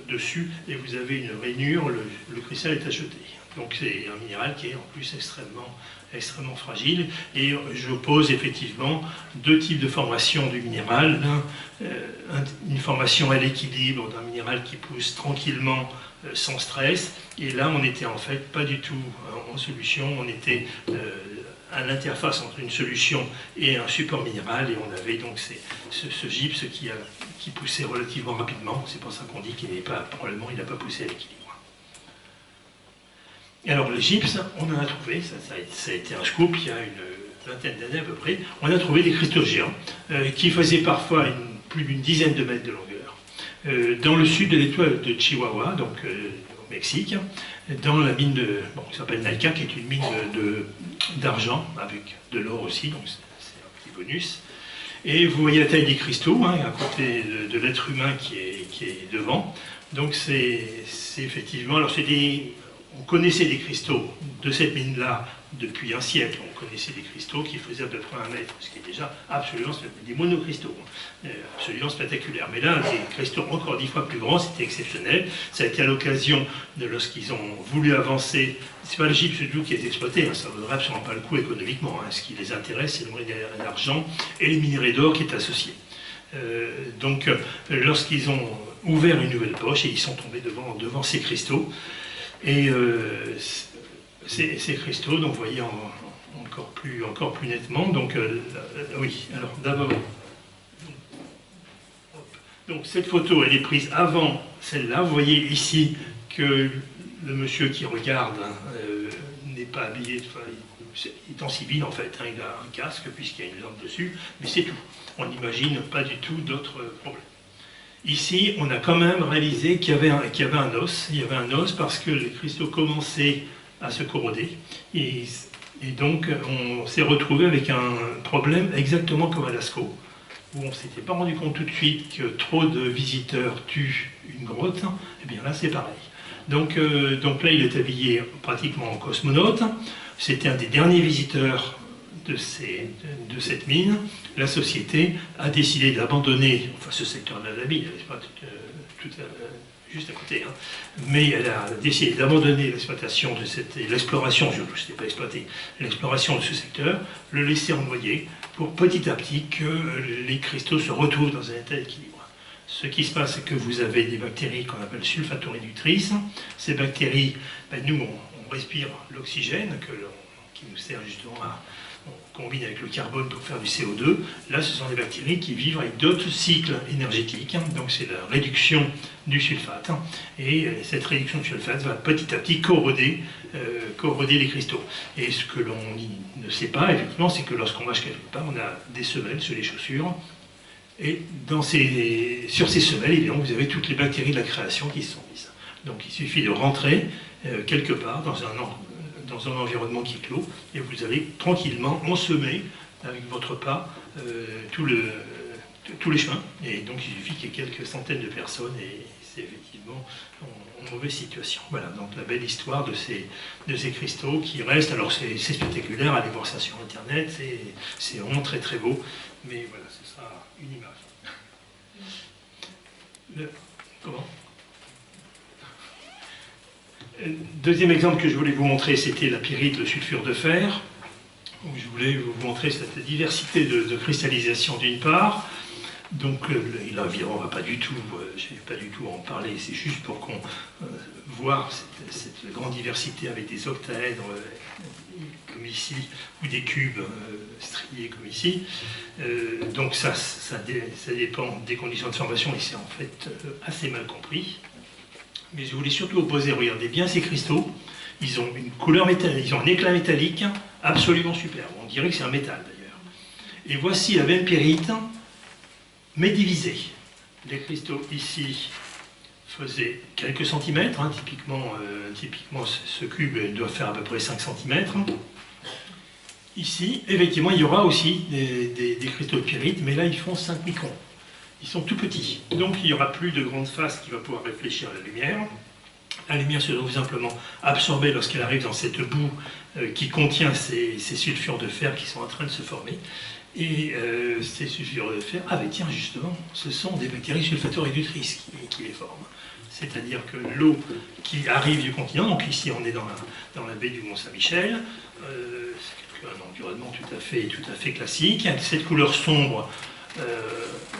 Speaker 1: dessus, et vous avez une rainure, le cristal est acheté. Donc c'est un minéral qui est en plus extrêmement fragile, et j'oppose effectivement deux types de formation du minéral. Une formation à l'équilibre d'un minéral qui pousse tranquillement, sans stress, et là on n'était en fait pas du tout en solution, on était à l'interface entre une solution et un support minéral, et on avait donc ce gypse qui poussait relativement rapidement. C'est pour ça qu'on dit qu'il probablement il n'a pas poussé à l'équilibre. Alors le gypse, on en a trouvé, ça a été un scoop il y a une vingtaine d'années à peu près, on a trouvé des cristaux géants qui faisaient parfois plus d'une dizaine de mètres de longueur. Dans le sud de l'étoile de Chihuahua, donc au Mexique, dans la mine qui s'appelle Nalca, qui est une mine d'argent avec de l'or aussi, donc c'est un petit bonus. Et vous voyez la taille des cristaux, à côté de l'être humain qui est devant. Donc c'est effectivement, alors on connaissait des cristaux de cette mine-là depuis un siècle. On connaissait des cristaux qui faisaient à peu près 1 mètre, ce qui est déjà absolument, des monocristaux, absolument spectaculaire. Mais là, des cristaux encore 10 fois plus grands, c'était exceptionnel. Ça a été à l'occasion de lorsqu'ils ont voulu avancer. C'est pas le gypse du tout qui est exploité, ça ne vaudrait absolument pas le coup économiquement. Ce qui les intéresse, c'est le moyen d'argent et les minerais d'or qui est associé. Donc, lorsqu'ils ont ouvert une nouvelle poche, et ils sont tombés devant ces cristaux, et ces cristaux, donc vous voyez encore plus nettement. Donc oui, alors d'abord, donc cette photo elle est prise avant celle-là. Vous voyez ici que le monsieur qui regarde n'est pas habillé, il est en civil en fait, il a un casque puisqu'il y a une lampe dessus, mais c'est tout. On n'imagine pas du tout d'autres problèmes. Ici, on a quand même réalisé qu'il y avait un os. Il y avait un os parce que les cristaux commençaient à se corroder. Et donc, on s'est retrouvé avec un problème exactement comme à Lascaux. où on ne s'était pas rendu compte tout de suite que trop de visiteurs tuent une grotte, eh bien là c'est pareil. Donc là il est habillé pratiquement en cosmonaute, c'était un des derniers visiteurs de cette mine. La société a décidé d'abandonner, enfin ce secteur de la mine, c'est pas juste à côté, hein, mais elle a décidé d'abandonner l'exploitation de l'exploration, surtout c'était pas exploité, l'exploration de ce secteur, le laisser envoyer pour petit à petit que les cristaux se retrouvent dans un état d'équilibre. Ce qui se passe, c'est que vous avez des bactéries qu'on appelle sulfatoréductrices. Ces bactéries, ben nous, on respire l'oxygène qui nous sert justement on combine avec le carbone pour faire du CO2. Là, ce sont des bactéries qui vivent avec d'autres cycles énergétiques. Donc, c'est la réduction du sulfate. Et cette réduction du sulfate va petit à petit corroder les cristaux. Et ce que l'on ne sait pas, effectivement, c'est que lorsqu'on marche quelque part, on a des semelles sur les chaussures. Et sur ces semelles, évidemment, vous avez toutes les bactéries de la création qui sont mises. Donc, il suffit de rentrer quelque part dans un environnement qui est clos, et vous allez tranquillement ensemer avec votre pas tous les chemins. Et donc il suffit qu'il y ait quelques centaines de personnes, et c'est effectivement en mauvaise situation. Voilà, donc la belle histoire de ces cristaux qui restent. Alors c'est spectaculaire, allez voir ça sur Internet, c'est vraiment très très beau, mais voilà, ce sera une image. Comment ? Deuxième exemple que je voulais vous montrer, c'était la pyrite, le sulfure de fer. Je voulais vous montrer cette diversité de cristallisation d'une part. Donc l'environ, on va pas du tout, je vais pas du tout en parler, c'est juste pour qu'on voit cette grande diversité avec des octaèdres comme ici, ou des cubes striés comme ici. Donc ça dépend des conditions de formation, et c'est en fait assez mal compris. Mais je voulais surtout opposer, regardez bien ces cristaux, ils ont une couleur métallique, ils ont un éclat métallique absolument superbe. On dirait que c'est un métal d'ailleurs. Et voici la même pyrite, mais divisée. Les cristaux ici faisaient quelques centimètres, hein, typiquement ce cube doit faire à peu près 5 centimètres. Ici, effectivement, il y aura aussi des cristaux de pyrite, mais là ils font 5 microns. Ils sont tout petits, donc il n'y aura plus de grande face qui va pouvoir réfléchir à la lumière. La lumière se trouve simplement absorbée lorsqu'elle arrive dans cette boue qui contient ces sulfures de fer qui sont en train de se former. Et ces sulfures de fer, ah ben tiens justement, ce sont des bactéries sulfatoréductrices qui les forment. C'est-à-dire que l'eau qui arrive du continent, donc ici on est dans la baie du Mont-Saint-Michel, c'est un environnement tout à fait classique, cette couleur sombre.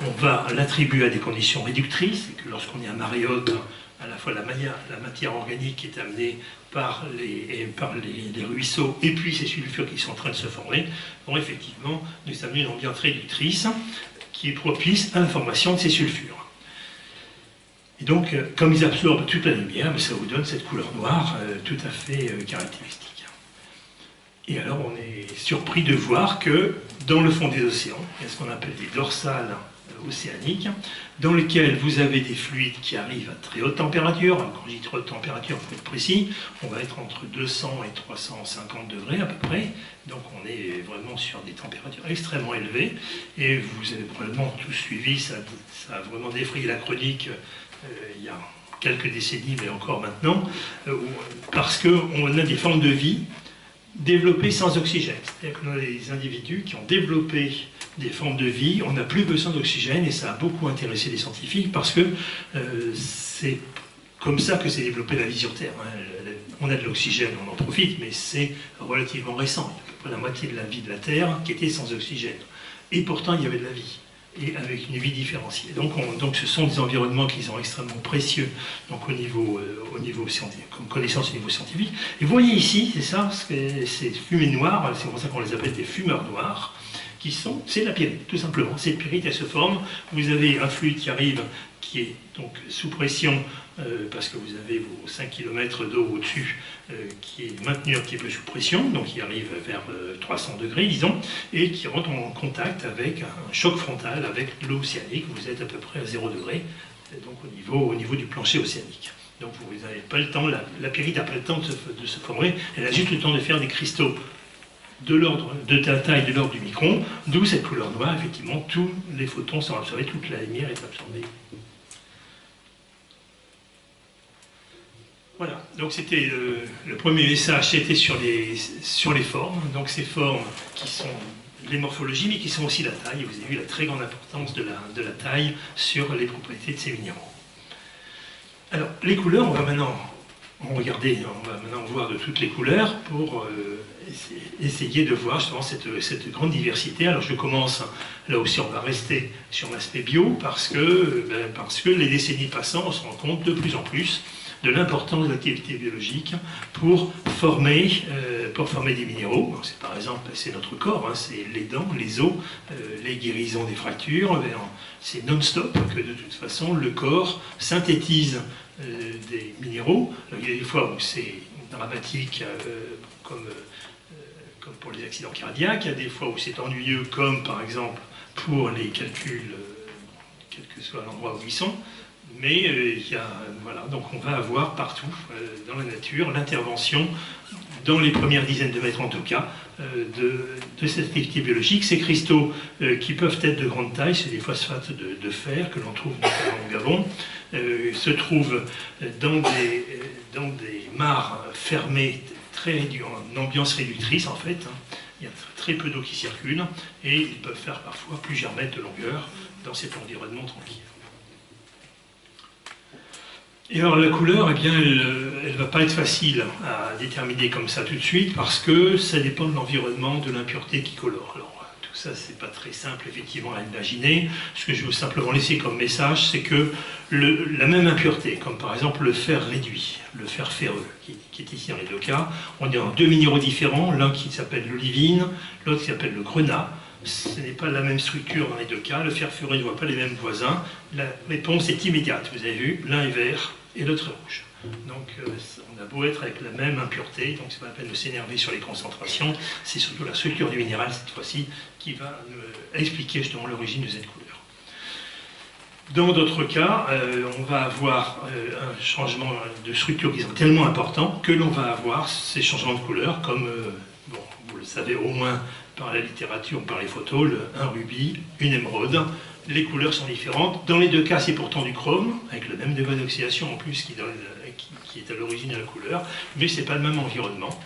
Speaker 1: On va l'attribuer à des conditions réductrices, et que lorsqu'on est à marée haute, à la fois la matière organique est amenée par les ruisseaux, et puis ces sulfures qui sont en train de se former, vont effectivement nous amener une ambiance réductrice qui est propice à la formation de ces sulfures. Et donc, comme ils absorbent toute la lumière, ça vous donne cette couleur noire tout à fait caractéristique. Et alors on est surpris de voir que dans le fond des océans, il y a ce qu'on appelle des dorsales océaniques, dans lesquelles vous avez des fluides qui arrivent à très haute température. Quand je dis très haute température, pour être précis, on va être entre 200 et 350 degrés à peu près. Donc on est vraiment sur des températures extrêmement élevées. Et vous avez probablement tous suivi, ça a vraiment défrayé la chronique il y a quelques décennies, mais encore maintenant, parce qu'on a des formes de vie développées sans oxygène. C'est-à-dire qu'on a des individus qui ont développé des formes de vie, on n'a plus besoin d'oxygène, et ça a beaucoup intéressé les scientifiques parce que c'est comme ça que s'est développée la vie sur Terre. On a de l'oxygène, on en profite, mais c'est relativement récent. Il y a à peu près la moitié de la vie de la Terre qui était sans oxygène. Et pourtant, il y avait de la vie, et avec une vie différenciée. Donc ce sont des environnements qui sont extrêmement précieux donc au niveau scientifique, comme connaissance au niveau scientifique. Et vous voyez ici, c'est ça, ces fumées noires, c'est pour ça qu'on les appelle des fumeurs noirs, c'est la pyrite, tout simplement. Cette pyrite, elle se forme. Vous avez un fluide qui arrive, qui est donc sous pression, parce que vous avez vos 5 km d'eau au-dessus, qui est maintenu un petit peu sous pression, donc qui arrive vers 300 degrés, disons, et qui rentre en contact avec un choc frontal avec l'eau océanique. Vous êtes à peu près à 0 degré, donc au niveau du plancher océanique. Donc vous n'avez pas le temps, la pyrite n'a pas le temps de se former, elle a juste le temps de faire des cristaux de la taille de l'ordre du micron, d'où cette couleur noire. Effectivement, tous les photons sont absorbés, toute la lumière est absorbée. Voilà, donc c'était le premier message, c'était sur les formes. Donc ces formes qui sont les morphologies, mais qui sont aussi la taille. Vous avez vu la très grande importance de la taille sur les propriétés de ces minéraux. Alors, les couleurs, on va maintenant voir de toutes les couleurs pour essayer de voir justement cette grande diversité. Alors, je commence, là aussi, on va rester sur l'aspect bio, parce que les décennies passant, on se rend compte de plus en plus de l'importance de l'activité biologique pour former des minéraux. Par exemple, c'est notre corps, hein, c'est les dents, les os, les guérisons des fractures. C'est non-stop que de toute façon le corps synthétise des minéraux. Alors, il y a des fois où c'est dramatique, comme pour les accidents cardiaques. Il y a des fois où c'est ennuyeux, comme par exemple pour les calculs, quel que soit l'endroit où ils sont. Mais voilà, donc on va avoir partout dans la nature l'intervention, dans les premières dizaines de mètres en tout cas, de cette activité biologique. Ces cristaux qui peuvent être de grande taille, c'est des phosphates de fer que l'on trouve notamment au Gabon, se trouvent dans des mares fermées, en ambiance réductrice en fait. Il y a très peu d'eau qui circule et ils peuvent faire parfois plusieurs mètres de longueur dans cet environnement tranquille. Et alors la couleur, eh bien, elle ne va pas être facile à déterminer comme ça tout de suite, parce que ça dépend de l'environnement, de l'impureté qui colore. Alors tout ça, c'est pas très simple effectivement à imaginer. Ce que je veux simplement laisser comme message, c'est que la même impureté, comme par exemple le fer réduit, le fer ferreux, qui est ici dans les deux cas, on est en deux minéraux différents, l'un qui s'appelle l'olivine, l'autre qui s'appelle le grenat. Ce n'est pas la même structure dans les deux cas, le fer ferreux ne voit pas les mêmes voisins. La réponse est immédiate, vous avez vu, l'un est vert et l'autre est rouge. Donc on a beau être avec la même impureté, donc c'est pas la peine de s'énerver sur les concentrations, c'est surtout la structure du minéral cette fois-ci qui va expliquer justement l'origine de cette couleur. Dans d'autres cas, on va avoir un changement de structure qui est tellement important que l'on va avoir ces changements de couleur comme, bon, vous le savez au moins par la littérature, par les photos, un rubis, une émeraude. Les couleurs sont différentes. Dans les deux cas, c'est pourtant du chrome, avec le même degré d'oxydation en plus qui est à l'origine de la couleur, mais ce n'est pas le même environnement.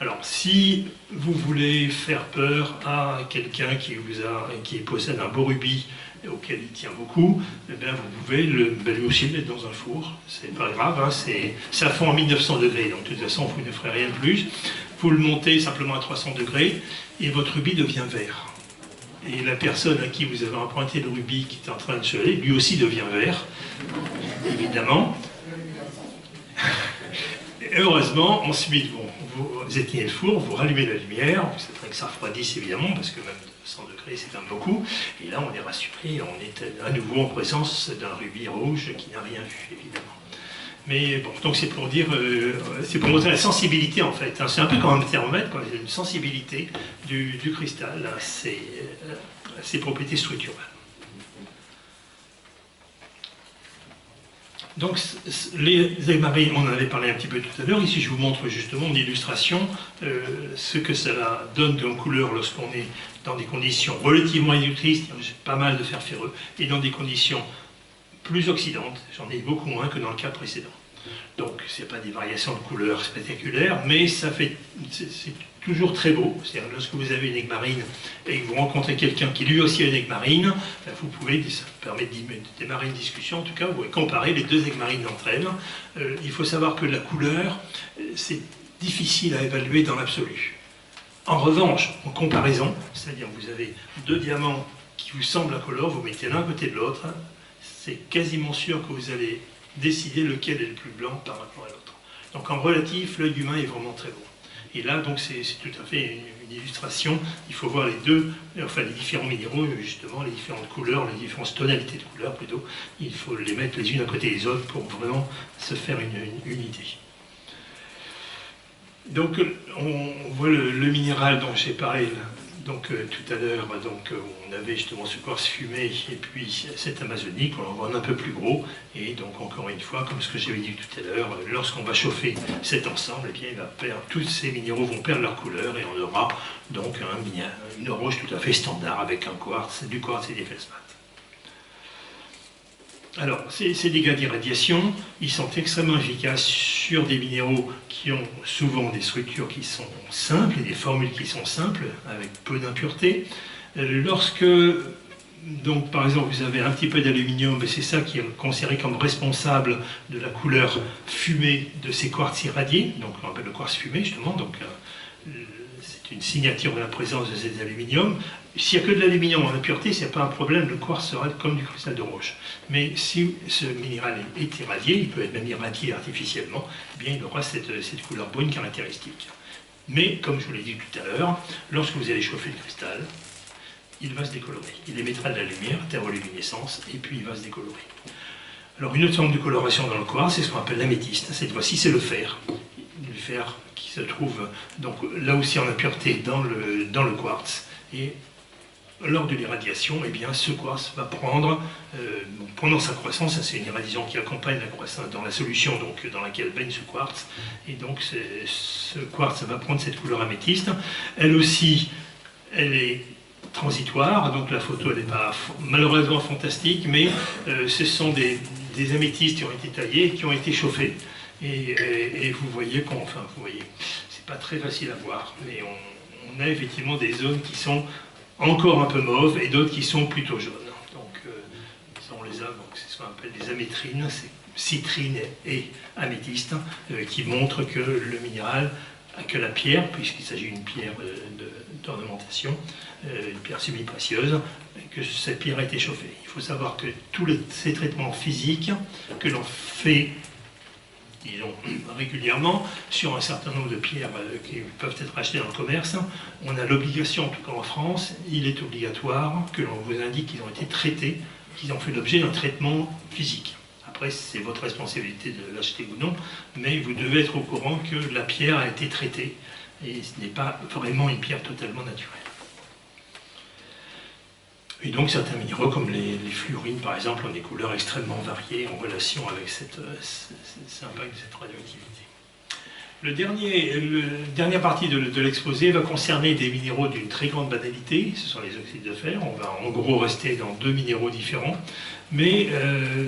Speaker 1: Alors, si vous voulez faire peur à quelqu'un qui possède un beau rubis auquel il tient beaucoup, eh bien, vous pouvez lui aussi le mettre dans un four. C'est pas grave, hein, ça fond à 1900 degrés, donc de toute façon, vous ne ferez rien de plus. Vous le montez simplement à 300 degrés et votre rubis devient vert. Et la personne à qui vous avez emprunté le rubis qui est en train de se lever, lui aussi devient vert, évidemment. Et heureusement, ensuite, bon, vous éteignez le four, vous rallumez la lumière, c'est vrai que ça refroidisse évidemment, parce que même 100 degrés c'est un beaucoup, et là on est rassuré, on est à nouveau en présence d'un rubis rouge qui n'a rien vu, évidemment. Mais bon, donc c'est pour dire, c'est pour montrer la sensibilité en fait. Hein. C'est un peu comme un thermomètre, quoi. Une sensibilité du cristal à ses propriétés structurelles. Donc les marines, on en avait parlé un petit peu tout à l'heure. Ici, je vous montre justement en illustration ce que ça donne comme couleur lorsqu'on est dans des conditions relativement réductrices, pas mal de fer ferreux, et dans des conditions plus oxydantes, j'en ai beaucoup moins que dans le cas précédent. Donc, ce n'est pas des variations de couleurs spectaculaires, mais c'est toujours très beau. C'est-à-dire, lorsque vous avez une aigue marine et que vous rencontrez quelqu'un qui lui aussi a une aigue marine, vous pouvez, ça permet de démarrer une discussion, en tout cas, vous pouvez comparer les deux aigues marines entre elles. Il faut savoir que la couleur, c'est difficile à évaluer dans l'absolu. En revanche, en comparaison, c'est-à-dire vous avez deux diamants qui vous semblent incolores, vous mettez l'un à côté de l'autre, c'est quasiment sûr que vous allez décider lequel est le plus blanc par rapport à l'autre. Donc en relatif, l'œil humain est vraiment très beau. Et là, donc, c'est tout à fait une illustration. Il faut voir les différents minéraux, justement, les différentes couleurs, les différentes tonalités de couleurs plutôt. Il faut les mettre les unes à côté des autres pour vraiment se faire une idée. Donc on voit le minéral dont j'ai parlé Donc tout à l'heure, on avait justement ce quartz fumé et puis cet amazonique, on en voit un peu plus gros. Et donc encore une fois, comme ce que j'avais dit tout à l'heure, lorsqu'on va chauffer cet ensemble, eh bien, tous ces minéraux vont perdre leur couleur et on aura donc une roche tout à fait standard avec du quartz et des feldspaths. Alors, ces dégâts d'irradiation, ils sont extrêmement efficaces sur des minéraux qui ont souvent des structures qui sont simples et des formules qui sont simples, avec peu d'impuretés. Lorsque, donc, par exemple, vous avez un petit peu d'aluminium, et c'est ça qui est considéré comme responsable de la couleur fumée de ces quartz irradiés, donc on appelle le quartz fumé, justement, donc c'est une signature de la présence de ces aluminiums. S'il n'y a que de l'aluminium en impureté, ce n'est pas un problème, le quartz sera comme du cristal de roche. Mais si ce minéral est irradié, il peut être même irradié artificiellement, eh bien il aura cette couleur brune caractéristique. Mais, comme je vous l'ai dit tout à l'heure, lorsque vous allez chauffer le cristal, il va se décolorer. Il émettra de la lumière, thermoluminescence, et puis il va se décolorer. Alors une autre forme de coloration dans le quartz, c'est ce qu'on appelle l'améthyste. Cette fois-ci, c'est le fer. Le fer qui se trouve donc là aussi en impureté dans le quartz. Et lors de l'irradiation, eh bien, ce quartz va prendre, pendant sa croissance, c'est une irradiation qui accompagne la croissance dans la solution donc, dans laquelle baigne ce quartz, et donc ce quartz va prendre cette couleur améthyste. Elle aussi, elle est transitoire, donc la photo elle n'est pas malheureusement fantastique, mais ce sont des améthystes qui ont été taillés et qui ont été chauffés. Et vous voyez, c'est pas très facile à voir, mais on a effectivement des zones qui sont encore un peu mauves et d'autres qui sont plutôt jaunes. Donc, on les a, donc c'est ce qu'on appelle des amétrines, c'est citrine et améthyste, qui montrent que le minéral, que la pierre, puisqu'il s'agit d'une pierre d'ornementation, une pierre semi-précieuse, que cette pierre a été chauffée. Il faut savoir que tous ces traitements physiques que l'on fait disons, régulièrement, sur un certain nombre de pierres qui peuvent être achetées dans le commerce, on a l'obligation, en tout cas en France, il est obligatoire que l'on vous indique qu'ils ont été traités, qu'ils ont fait l'objet d'un traitement physique. Après, c'est votre responsabilité de l'acheter ou non, mais vous devez être au courant que la pierre a été traitée, et ce n'est pas vraiment une pierre totalement naturelle. Et donc certains minéraux comme les fluorines par exemple ont des couleurs extrêmement variées en relation avec cet impact de cette radioactivité. La dernière partie de l'exposé va concerner des minéraux d'une très grande banalité, ce sont les oxydes de fer. On va en gros rester dans deux minéraux différents, mais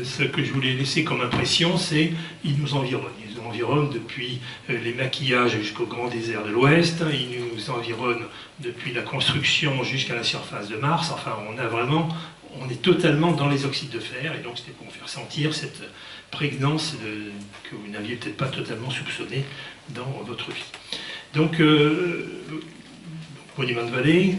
Speaker 1: ce que je voulais laisser comme impression, c'est qu'ils nous environnent. Ils nous environnent depuis les maquillages jusqu'au grand désert de l'Ouest, ils nous environnent depuis la construction jusqu'à la surface de Mars. Enfin, on est totalement dans les oxydes de fer, et donc c'était pour vous faire sentir cette prégnance que vous n'aviez peut-être pas totalement soupçonnée dans votre vie. Donc, Monument Valley,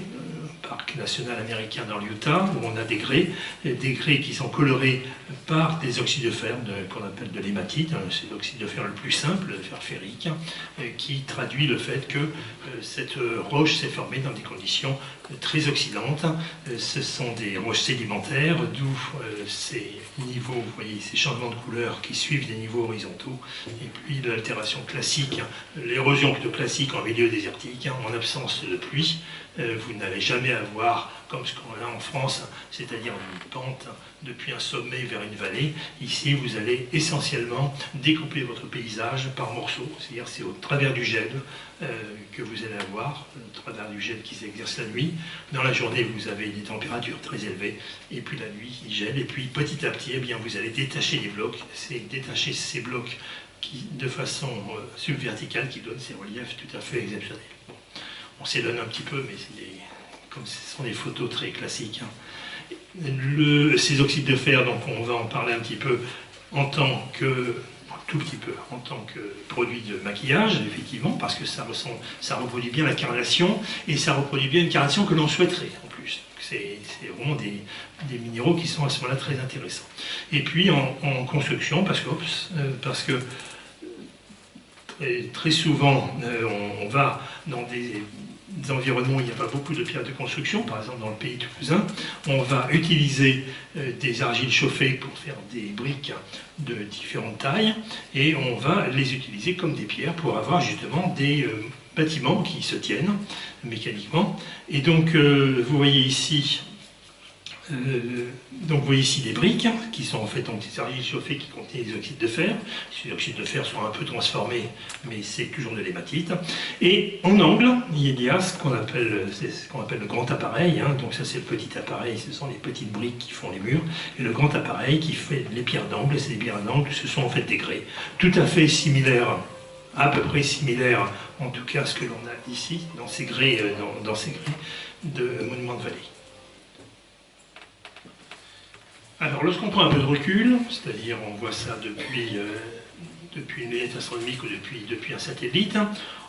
Speaker 1: parc national américain dans l'Utah, où on a des grès qui sont colorés par des oxydes de fer qu'on appelle de l'hématite. C'est l'oxyde de fer le plus simple, le fer ferrique, qui traduit le fait que cette roche s'est formée dans des conditions très oxydantes. Ce sont des roches sédimentaires, d'où ces niveaux, vous voyez, ces changements de couleur qui suivent des niveaux horizontaux, et puis l'altération classique, l'érosion plutôt classique en milieu désertique, en absence de pluie. Vous n'allez jamais avoir, comme ce qu'on a en France, c'est-à-dire une pente depuis un sommet vers une vallée. Ici, vous allez essentiellement découper votre paysage par morceaux, c'est-à-dire c'est au travers du gel que vous allez avoir, au travers du gel qui s'exerce la nuit. Dans la journée, vous avez des températures très élevées, et puis la nuit, il gèle, et puis petit à petit, eh bien, vous allez détacher les blocs, c'est détacher ces blocs de façon subverticale qui donnent ces reliefs tout à fait exceptionnels. Bon. On s'éloigne un petit peu, mais comme ce sont des photos très classiques. Ces oxydes de fer, donc on va en parler un petit peu en tant que produit de maquillage, effectivement, parce que ça reproduit bien la carnation, et ça reproduit bien une carnation que l'on souhaiterait en plus. C'est vraiment des minéraux qui sont à ce moment-là très intéressants. Et puis en construction, parce que très souvent on va dans environnements où il n'y a pas beaucoup de pierres de construction, par exemple dans le pays toulousain, on va utiliser des argiles chauffées pour faire des briques de différentes tailles, et on va les utiliser comme des pierres pour avoir justement des bâtiments qui se tiennent mécaniquement. Et donc vous voyez ici des briques qui sont en fait donc, des argiles chauffées qui contiennent des oxydes de fer. Ces oxydes de fer sont un peu transformés, mais c'est toujours de l'hématite. Et en angle, il y a ce qu'on appelle le grand appareil. Hein. Donc ça c'est le petit appareil, ce sont les petites briques qui font les murs. Et le grand appareil qui fait les pierres d'angle. Ces pierres d'angle, ce sont en fait des grès. Tout à fait similaires, à peu près similaires, en tout cas ce que l'on a ici, dans ces grès, dans ces grès de Monument de Vallée. Alors, lorsqu'on prend un peu de recul, c'est-à-dire on voit ça depuis une lunette astronomique ou depuis un satellite,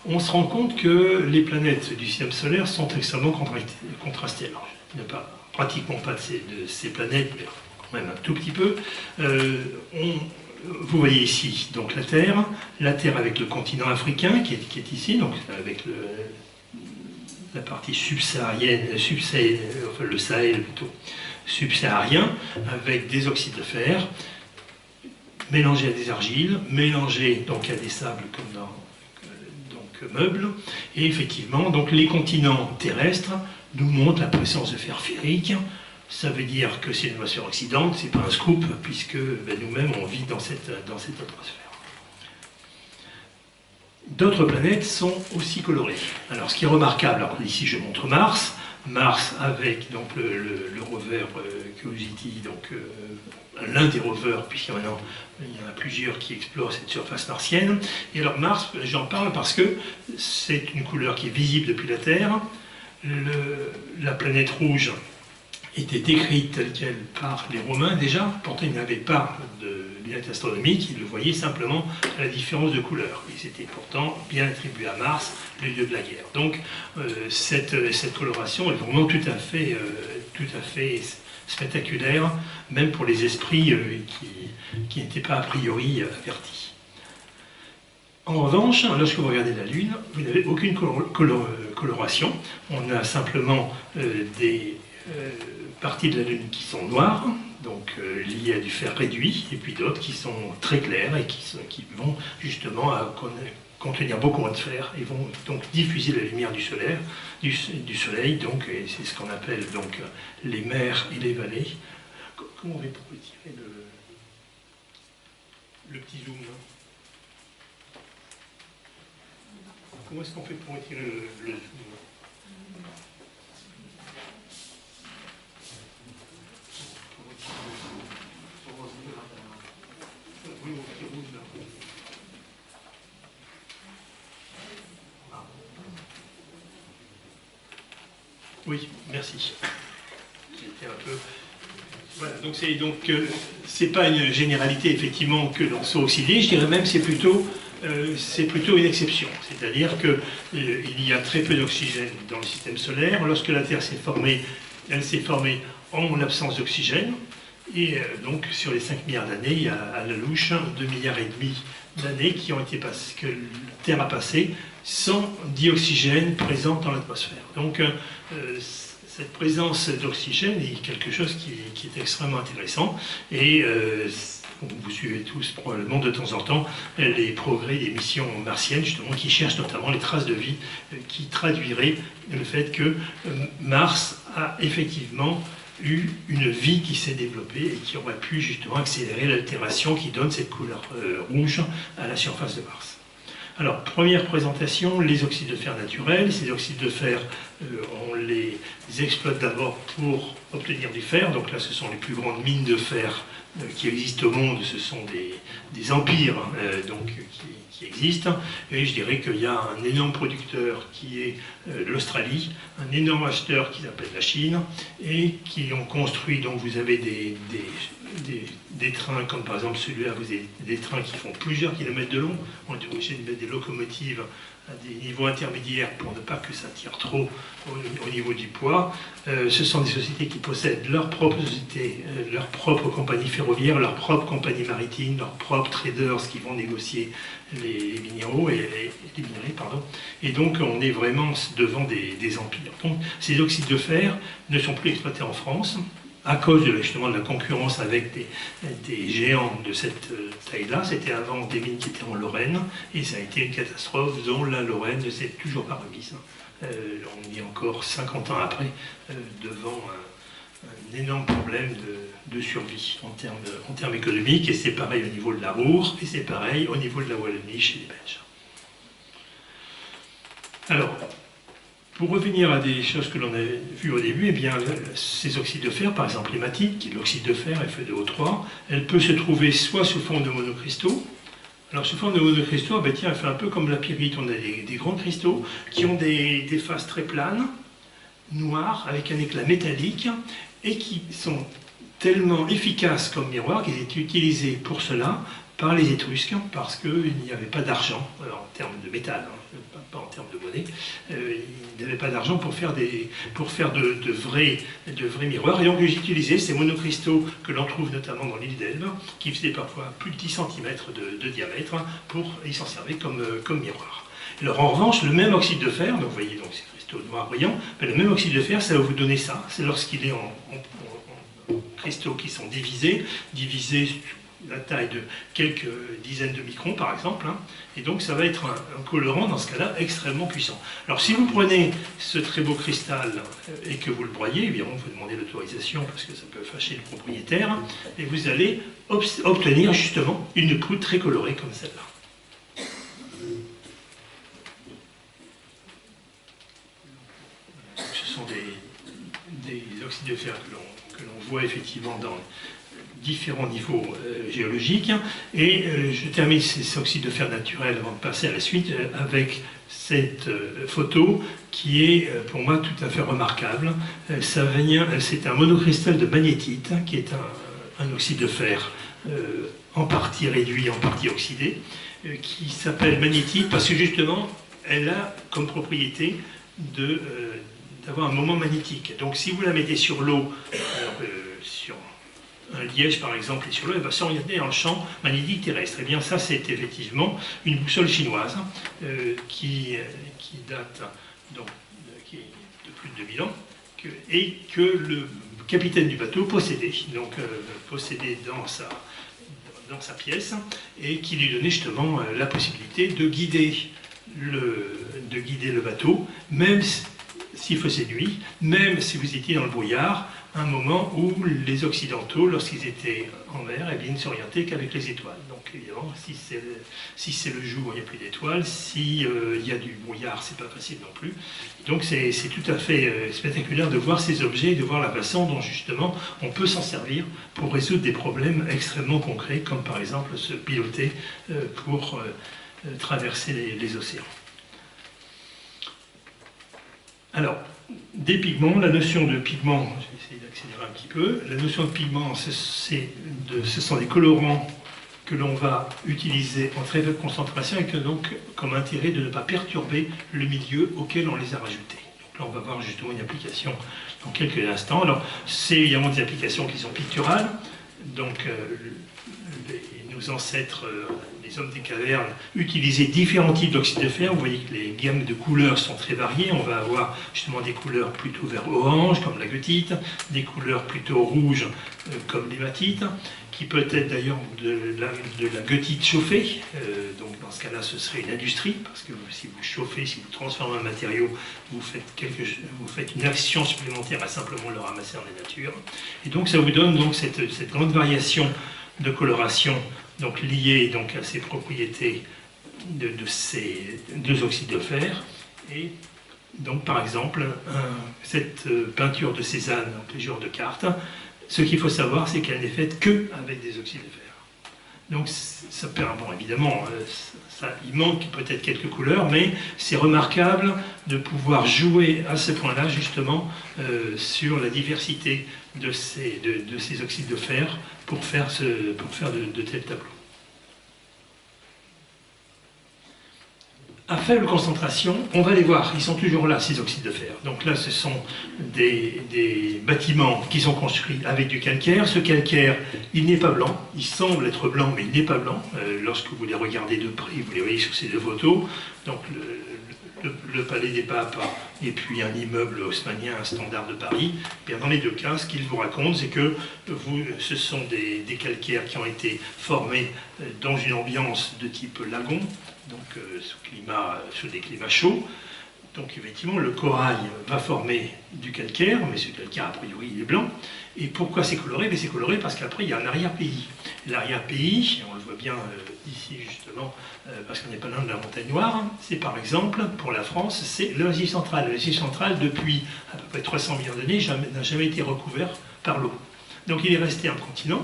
Speaker 1: on se rend compte que les planètes du système solaire sont extrêmement contrastées. Alors, il n'y a pratiquement pas de ces planètes, mais quand même un tout petit peu. Vous voyez ici donc la Terre avec le continent africain qui est ici, donc avec la partie subsaharienne, enfin le Sahel plutôt, subsaharien, avec des oxydes de fer, mélangés à des argiles, mélangés donc à des sables comme dans meubles, et effectivement, donc les continents terrestres nous montrent la présence de fer ferrique. Ça veut dire que c'est une atmosphère oxydante, c'est pas un scoop, puisque nous-mêmes on vit dans cette atmosphère. D'autres planètes sont aussi colorées. Alors ce qui est remarquable, alors ici je montre Mars avec donc le rover Curiosity, donc l'un des rovers, puisqu'il y en a plusieurs qui explorent cette surface martienne. Et alors Mars, j'en parle parce que c'est une couleur qui est visible depuis la Terre. La planète rouge était décrite telle qu'elle par les Romains déjà, pourtant ils n'avaient pas de lunettes astronomiques, ils le voyaient simplement à la différence de couleur. Et c'était pourtant bien attribué à Mars, le dieu de la guerre. Donc cette coloration est vraiment tout à fait spectaculaire, même pour les esprits qui n'étaient pas a priori avertis. En revanche, lorsque vous regardez la Lune, vous n'avez aucune coloration. On a simplement des parties de la Lune qui sont noires, donc liées à du fer réduit, et puis d'autres qui sont très claires et qui vont justement contenir beaucoup moins de fer et vont donc diffuser la lumière du soleil, donc c'est ce qu'on appelle donc les mers et les vallées. Comment on fait pour retirer le petit zoom là? Comment est-ce qu'on fait pour retirer le zoom? Oui, merci. C'était un peu... Voilà, donc c'est pas une généralité effectivement que l'on soit oxydé, je dirais même c'est plutôt une exception. C'est-à-dire qu'il y a très peu d'oxygène dans le système solaire. Lorsque la Terre s'est formée, elle s'est formée en l'absence d'oxygène. Et donc sur les 5 milliards d'années, il y a à la louche 2,5 milliards d'années qui ont été passées, que la Terre a passé sans dioxygène présent dans l'atmosphère. Donc cette présence d'oxygène est quelque chose qui est extrêmement intéressant. Et vous suivez tous probablement de temps en temps les progrès des missions martiennes, justement, qui cherchent notamment les traces de vie qui traduiraient le fait que Mars a effectivement eu une vie qui s'est développée et qui aurait pu justement accélérer l'altération qui donne cette couleur rouge à la surface de Mars. Alors, première présentation, les oxydes de fer naturels. Ces oxydes de fer, on les exploite d'abord pour obtenir du fer. Donc là, ce sont les plus grandes mines de fer qui existent au monde. Ce sont des empires qui existent. Et je dirais qu'il y a un énorme producteur qui est l'Australie, un énorme acheteur qui s'appelle la Chine, et qui ont construit, donc vous avez des trains, comme par exemple celui-là, vous avez des trains qui font plusieurs kilomètres de long, on est obligé de mettre des locomotives à des niveaux intermédiaires pour ne pas que ça tire trop au niveau du poids. Ce sont des sociétés qui possèdent leur propre société, leur propre compagnie ferroviaire, leur propre compagnie maritime, leurs propres traders qui vont négocier les minéraux et les minerais, pardon. Et donc on est vraiment devant des empires. Donc ces oxydes de fer ne sont plus exploités en France, à cause justement de la concurrence avec des géants de cette taille-là. C'était avant des mines qui étaient en Lorraine, et ça a été une catastrophe dont la Lorraine ne s'est toujours pas remise. On est encore 50 ans après devant un énorme problème de survie en termes économiques, et c'est pareil au niveau de la Ruhr, et c'est pareil au niveau de la Wallonie chez les Belges. Alors, pour revenir à des choses que l'on a vues au début, eh bien, ces oxydes de fer, par exemple l'hématite, qui est l'oxyde de fer, Fe2O3, elle peut se trouver soit sous forme de monocristaux. Alors, sous forme de monocristaux, ben, tiens, elle fait un peu comme la pyrite. On a des grands cristaux qui ont des faces très planes, noires, avec un éclat métallique, et qui sont tellement efficaces comme miroir qu'ils étaient utilisés pour cela par les Étrusques, parce qu'il n'y avait pas d'argent en termes de métal, hein, pas en termes de monnaie. Ils n'avaient pas d'argent pour faire de vrais miroirs. Et donc ils utilisaient ces monocristaux que l'on trouve notamment dans l'île d'Elbe, qui faisaient parfois plus de 10 cm de diamètre, ils s'en servaient comme miroir. Alors en revanche, le même oxyde de fer, donc vous voyez donc ces cristaux noirs brillants, le même oxyde de fer, ça va vous donner ça. C'est lorsqu'il est en cristaux qui sont divisés la taille de quelques dizaines de microns par exemple, hein, et donc ça va être un colorant dans ce cas-là extrêmement puissant. Alors si vous prenez ce très beau cristal et que vous le broyez, évidemment vous demandez l'autorisation parce que ça peut fâcher le propriétaire, et vous allez obtenir justement une poudre très colorée comme celle-là. Ce sont des oxydes de fer que l'on voit effectivement dans différents niveaux géologiques. Et je termine ces oxydes de fer naturels avant de passer à la suite avec cette photo qui est pour moi tout à fait remarquable. C'est un monocristal de magnétite qui est un oxyde de fer en partie réduit, en partie oxydé, qui s'appelle magnétite parce que justement elle a comme propriété d'avoir un moment magnétique. Donc si vous la mettez sur l'eau, sur un liège par exemple, et sur l'eau, elle va s'orienter dans le champ magnétique terrestre. Et bien ça, c'est effectivement une boussole chinoise qui date donc, qui est de plus de 2000 ans, et que le capitaine du bateau possédait, donc possédait dans sa pièce, et qui lui donnait justement la possibilité de guider le bateau, même s'il faisait nuit, même si vous étiez dans le brouillard, un moment où les Occidentaux, lorsqu'ils étaient en mer, eh bien, ne s'orientaient qu'avec les étoiles. Donc évidemment, si c'est le jour, il n'y a plus d'étoiles, s'il y a du brouillard, c'est pas facile non plus. Donc c'est tout à fait spectaculaire de voir ces objets, de voir la façon dont justement on peut s'en servir pour résoudre des problèmes extrêmement concrets, comme par exemple se piloter pour traverser les océans. Alors, des pigments, la notion de pigment, je vais essayer d'accélérer un petit peu, la notion de pigment, ce sont des colorants que l'on va utiliser en très faible concentration et que donc comme intérêt de ne pas perturber le milieu auquel on les a rajoutés. Donc là on va voir justement une application dans quelques instants. Alors c'est évidemment des applications qui sont picturales, donc nos ancêtres, les hommes des cavernes, utilisaient différents types d'oxyde de fer. Vous voyez que les gammes de couleurs sont très variées. On va avoir justement des couleurs plutôt vert orange, comme la goethite, des couleurs plutôt rouges, comme l'hématite, qui peut être d'ailleurs de la goethite chauffée. Donc dans ce cas-là, ce serait une industrie, parce que si vous chauffez, si vous transformez un matériau, vous faites une action supplémentaire à simplement le ramasser en la nature. Et donc ça vous donne donc cette grande variation de coloration, donc liée donc à ces propriétés de ces deux oxydes de fer. Et donc par exemple cette peinture de Cézanne, donc les joueurs de cartes, ce qu'il faut savoir c'est qu'elle n'est faite que avec des oxydes de fer. Donc ça perd, bon évidemment, il manque peut-être quelques couleurs, mais c'est remarquable de pouvoir jouer à ce point-là justement sur la diversité de ces oxydes de fer pour faire de tels tableaux. À faible concentration, on va les voir, ils sont toujours là, ces oxydes de fer. Donc là, ce sont des bâtiments qui sont construits avec du calcaire. Ce calcaire, il n'est pas blanc, il semble être blanc, mais il n'est pas blanc. Lorsque vous les regardez de près, vous les voyez sur ces deux photos. Donc le Palais des Papes et puis un immeuble haussmannien, un standard de Paris. Bien, dans les deux cas, ce qu'ils vous racontent, c'est que ce sont des calcaires qui ont été formés dans une ambiance de type lagon, donc sous des climats chauds. Donc effectivement, le corail va former du calcaire, mais ce calcaire, a priori, il est blanc. Et pourquoi c'est coloré? C'est coloré parce qu'après, il y a un arrière-pays. L'arrière-pays, on le voit bien ici justement, parce qu'on n'est pas loin de la montagne Noire, c'est par exemple, pour la France, c'est l'Asie centrale. L'Asie centrale, depuis à peu près 300 millions d'années, n'a jamais été recouvert par l'eau. Donc il est resté un continent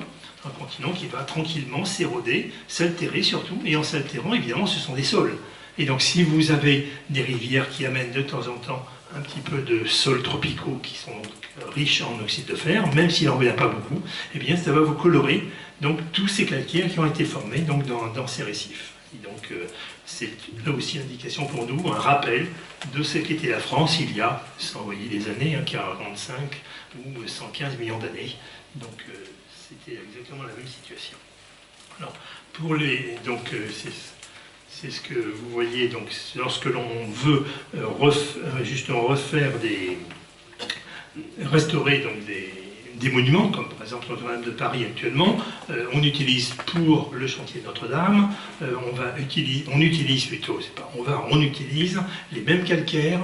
Speaker 1: qui va tranquillement s'éroder, s'altérer surtout, et en s'altérant, évidemment, ce sont des sols. Et donc si vous avez des rivières qui amènent de temps en temps un petit peu de sols tropicaux qui sont donc riches en oxyde de fer, même s'il n'en revient pas beaucoup, eh bien ça va vous colorer donc, tous ces calcaires qui ont été formés donc, dans ces récifs. Et donc c'est là aussi une indication pour nous, un rappel de ce qu'était la France il y a, sans voyez les années, 45 ou 115 millions d'années. Donc c'était exactement la même situation. Alors, c'est ce que vous voyez, donc, lorsque l'on veut justement restaurer donc, des monuments, comme par exemple Notre-Dame de Paris actuellement, on utilise pour le chantier de Notre-Dame, on utilise les mêmes calcaires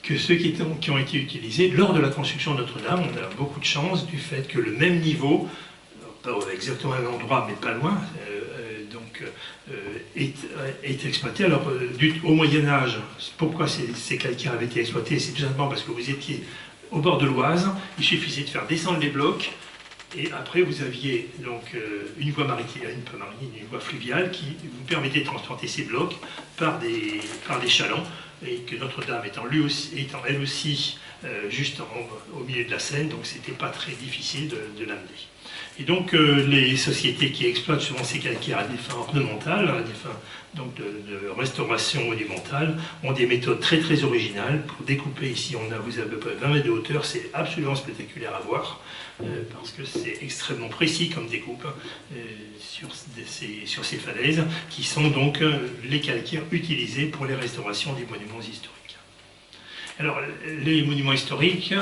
Speaker 1: que ceux qui ont été utilisés lors de la construction de Notre-Dame. On a beaucoup de chance du fait que le même niveau, pas exactement à l'endroit, mais pas loin, est exploité. Alors, au Moyen-Âge, pourquoi ces calcaires avaient été exploités? C'est tout simplement parce que vous étiez au bord de l'Oise, il suffisait de faire descendre les blocs, et après vous aviez donc une voie maritime, une voie fluviale qui vous permettait de transporter ces blocs par des chalands, et que Notre-Dame étant elle aussi juste au milieu de la Seine, donc c'était pas très difficile de l'amener. Et donc les sociétés qui exploitent souvent ces calcaires à des fins ornementales, à des fins donc, de restauration monumentale, ont des méthodes très très originales pour découper. Ici vous avez à peu près 20 mètres de hauteur, c'est absolument spectaculaire à voir, parce que c'est extrêmement précis comme découpe sur ces falaises, qui sont donc les calcaires utilisés pour les restaurations des monuments historiques. Alors les monuments historiques,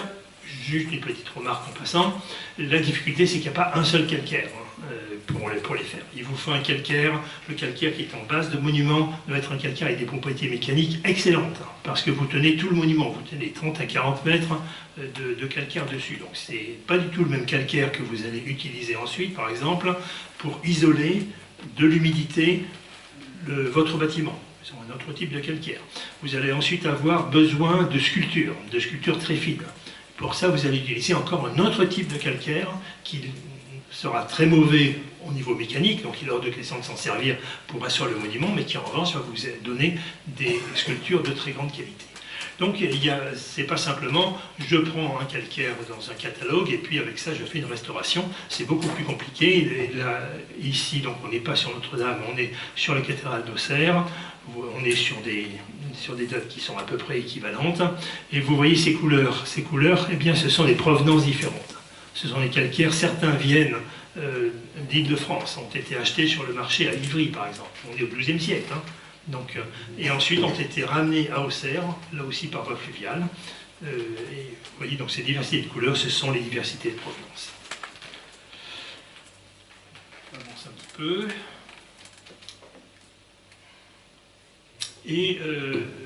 Speaker 1: juste une petite remarque en passant, la difficulté c'est qu'il n'y a pas un seul calcaire pour les faire. Il vous faut un calcaire, le calcaire qui est en base de monument doit être un calcaire avec des propriétés mécaniques excellentes, parce que vous tenez tout le monument, vous tenez 30 à 40 mètres de calcaire dessus. Donc c'est pas du tout le même calcaire que vous allez utiliser ensuite, par exemple, pour isoler de l'humidité votre bâtiment. C'est un autre type de calcaire. Vous allez ensuite avoir besoin de sculptures très fines. Pour ça, vous allez utiliser encore un autre type de calcaire qui sera très mauvais au niveau mécanique, donc il est hors de question de s'en servir pour assurer le monument, mais qui en revanche va vous donner des sculptures de très grande qualité. Donc c'est pas simplement je prends un calcaire dans un catalogue et puis avec ça je fais une restauration, c'est beaucoup plus compliqué. Et là, ici, donc on n'est pas sur Notre-Dame, on est sur la cathédrale d'Auxerre, on est sur des dates qui sont à peu près équivalentes, et vous voyez ces couleurs, eh bien ce sont des provenances différentes. Ce sont des calcaires, certains viennent d'Île-de-France, ont été achetés sur le marché à Ivry par exemple, on est au XIIe siècle, hein. Donc, et ensuite ont été ramenés à Auxerre, là aussi par voie fluviale. Et vous voyez, donc ces diversités de couleurs, ce sont les diversités de provenance. J'avance un petit peu. Et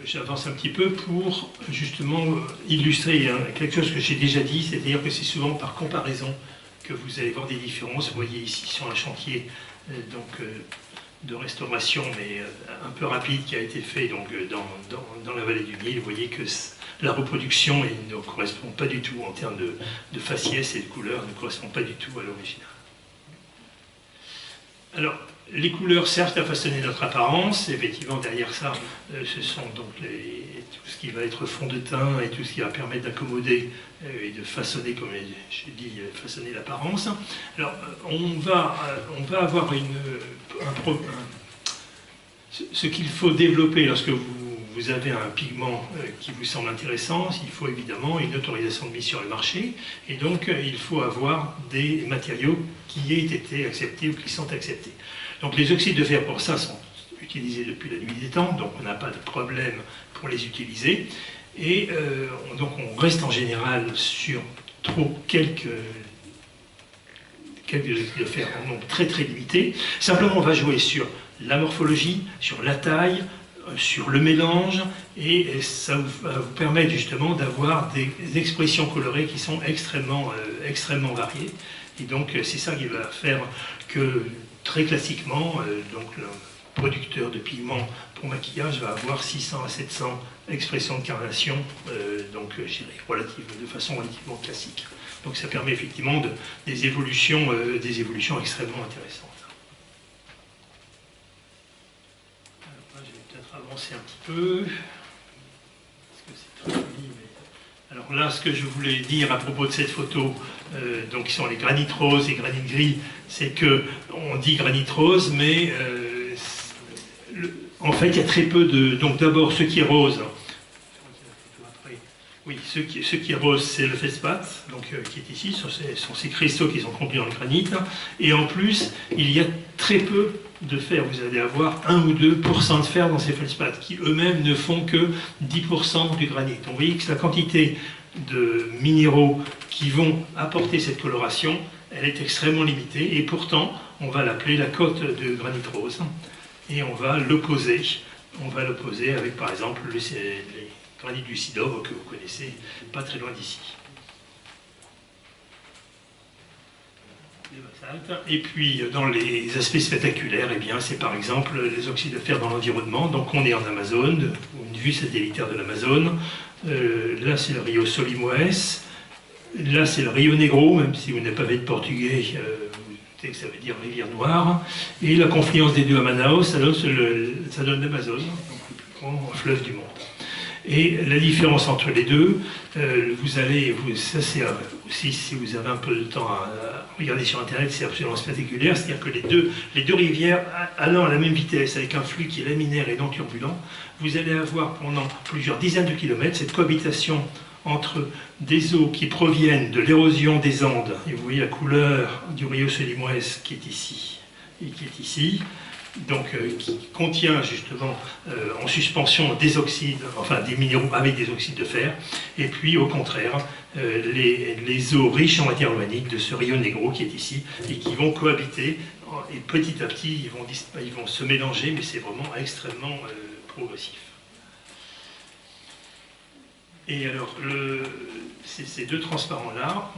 Speaker 1: j'avance un petit peu pour justement illustrer quelque chose que j'ai déjà dit, c'est-à-dire que c'est souvent par comparaison que vous allez voir des différences. Vous voyez ici sur un chantier de restauration, mais un peu rapide, qui a été fait donc, dans la vallée du Nil. Vous voyez que la reproduction ne correspond pas du tout en termes de faciès et de couleur, ne correspond pas du tout à l'original. Alors, les couleurs servent à façonner notre apparence. Effectivement, derrière ça, ce sont donc tout ce qui va être fond de teint et tout ce qui va permettre d'accommoder et de façonner, comme j'ai dit, façonner l'apparence. Alors, on va avoir ce qu'il faut développer lorsque vous avez un pigment qui vous semble intéressant. Il faut évidemment une autorisation de mise sur le marché, et donc il faut avoir des matériaux qui aient été acceptés ou qui sont acceptés. Donc les oxydes de fer pour ça sont utilisés depuis la nuit des temps, donc on n'a pas de problème pour les utiliser. Et donc on reste en général sur quelques oxydes de fer en nombre très très limité. Simplement on va jouer sur la morphologie, sur la taille, sur le mélange, et ça va vous permettre justement d'avoir des expressions colorées qui sont extrêmement variées. Et donc c'est ça qui va faire que très classiquement, donc le producteur de pigments pour maquillage va avoir 600 à 700 expressions de carnation, donc je dirais de façon relativement classique. Donc ça permet effectivement des évolutions extrêmement intéressantes. Alors là, je vais peut-être avancer un petit peu, parce que c'est très joli. Alors là, ce que je voulais dire à propos de cette photo, donc qui sont les granites roses et granites gris, c'est que on dit granit rose, mais en fait, il y a très peu de. Donc d'abord, ce qui est rose. Oui, ce qui est rose, c'est le feldspath, donc qui est ici, ce sont ces cristaux qui sont contenus dans le granit. Et en plus, il y a très peu de fer. Vous allez avoir 1 ou 2% de fer dans ces feldspaths, qui eux-mêmes ne font que 10% du granit. Donc vous voyez que la quantité de minéraux qui vont apporter cette coloration, elle est extrêmement limitée, et pourtant, on va l'appeler la cote de granit rose, et on va l'opposer avec, par exemple, les granit du Sidov que vous connaissez pas très loin d'ici. Et puis dans les aspects spectaculaires, eh bien, c'est par exemple les oxydes de fer dans l'environnement. Donc on est en Amazone, une vue satellitaire de l'Amazone. Là c'est le Rio Solimões. Là c'est le Rio Negro, même si vous n'avez pas fait de portugais, vous doutez que ça veut dire rivière noire. Et la confluence des deux à Manaus, ça donne l'Amazone, donc le plus grand fleuve du monde. Et la différence entre les deux, ça c'est aussi, si vous avez un peu de temps à regarder sur Internet, c'est absolument spectaculaire, c'est-à-dire que les deux rivières allant à la même vitesse, avec un flux qui est laminaire et non turbulent, vous allez avoir pendant plusieurs dizaines de kilomètres cette cohabitation entre des eaux qui proviennent de l'érosion des Andes, et vous voyez la couleur du Rio Solimões qui est ici, et qui est ici, donc qui contient justement en suspension des oxydes, enfin des minéraux avec des oxydes de fer, et puis au contraire les eaux riches en matière organique de ce Rio Negro qui est ici, et qui vont cohabiter, et petit à petit ils vont se mélanger, mais c'est vraiment extrêmement progressif. Et alors, ces deux transparents-là,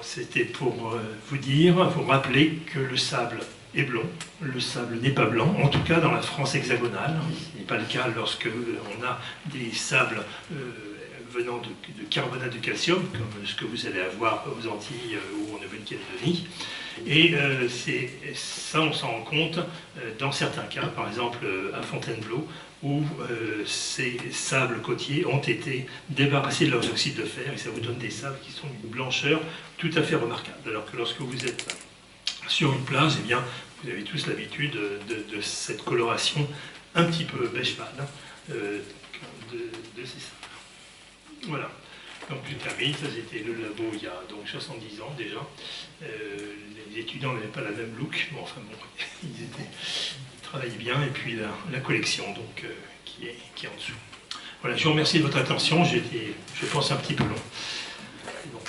Speaker 1: c'était pour vous rappeler que le sable est blond, le sable n'est pas blanc, en tout cas dans la France hexagonale. Ce n'est pas le cas lorsque on a des sables venant de carbonate de calcium, comme ce que vous allez avoir aux Antilles ou en Nouvelle-Calédonie. Et ça, on s'en rend compte dans certains cas, par exemple à Fontainebleau, où ces sables côtiers ont été débarrassés de leurs oxydes de fer, et ça vous donne des sables qui sont d'une blancheur tout à fait remarquable. Alors que lorsque vous êtes sur une plage, eh bien, vous avez tous l'habitude de cette coloration un petit peu beige pâle de ces sables. Voilà. Donc je termine, ça c'était le labo il y a donc 70 ans déjà. Les étudiants n'avaient pas la même look, bon, enfin bon, ils travaillaient bien, et puis la collection donc, qui est en dessous. Voilà, je vous remercie de votre attention, j'ai été, je pense, un petit peu long. Bon.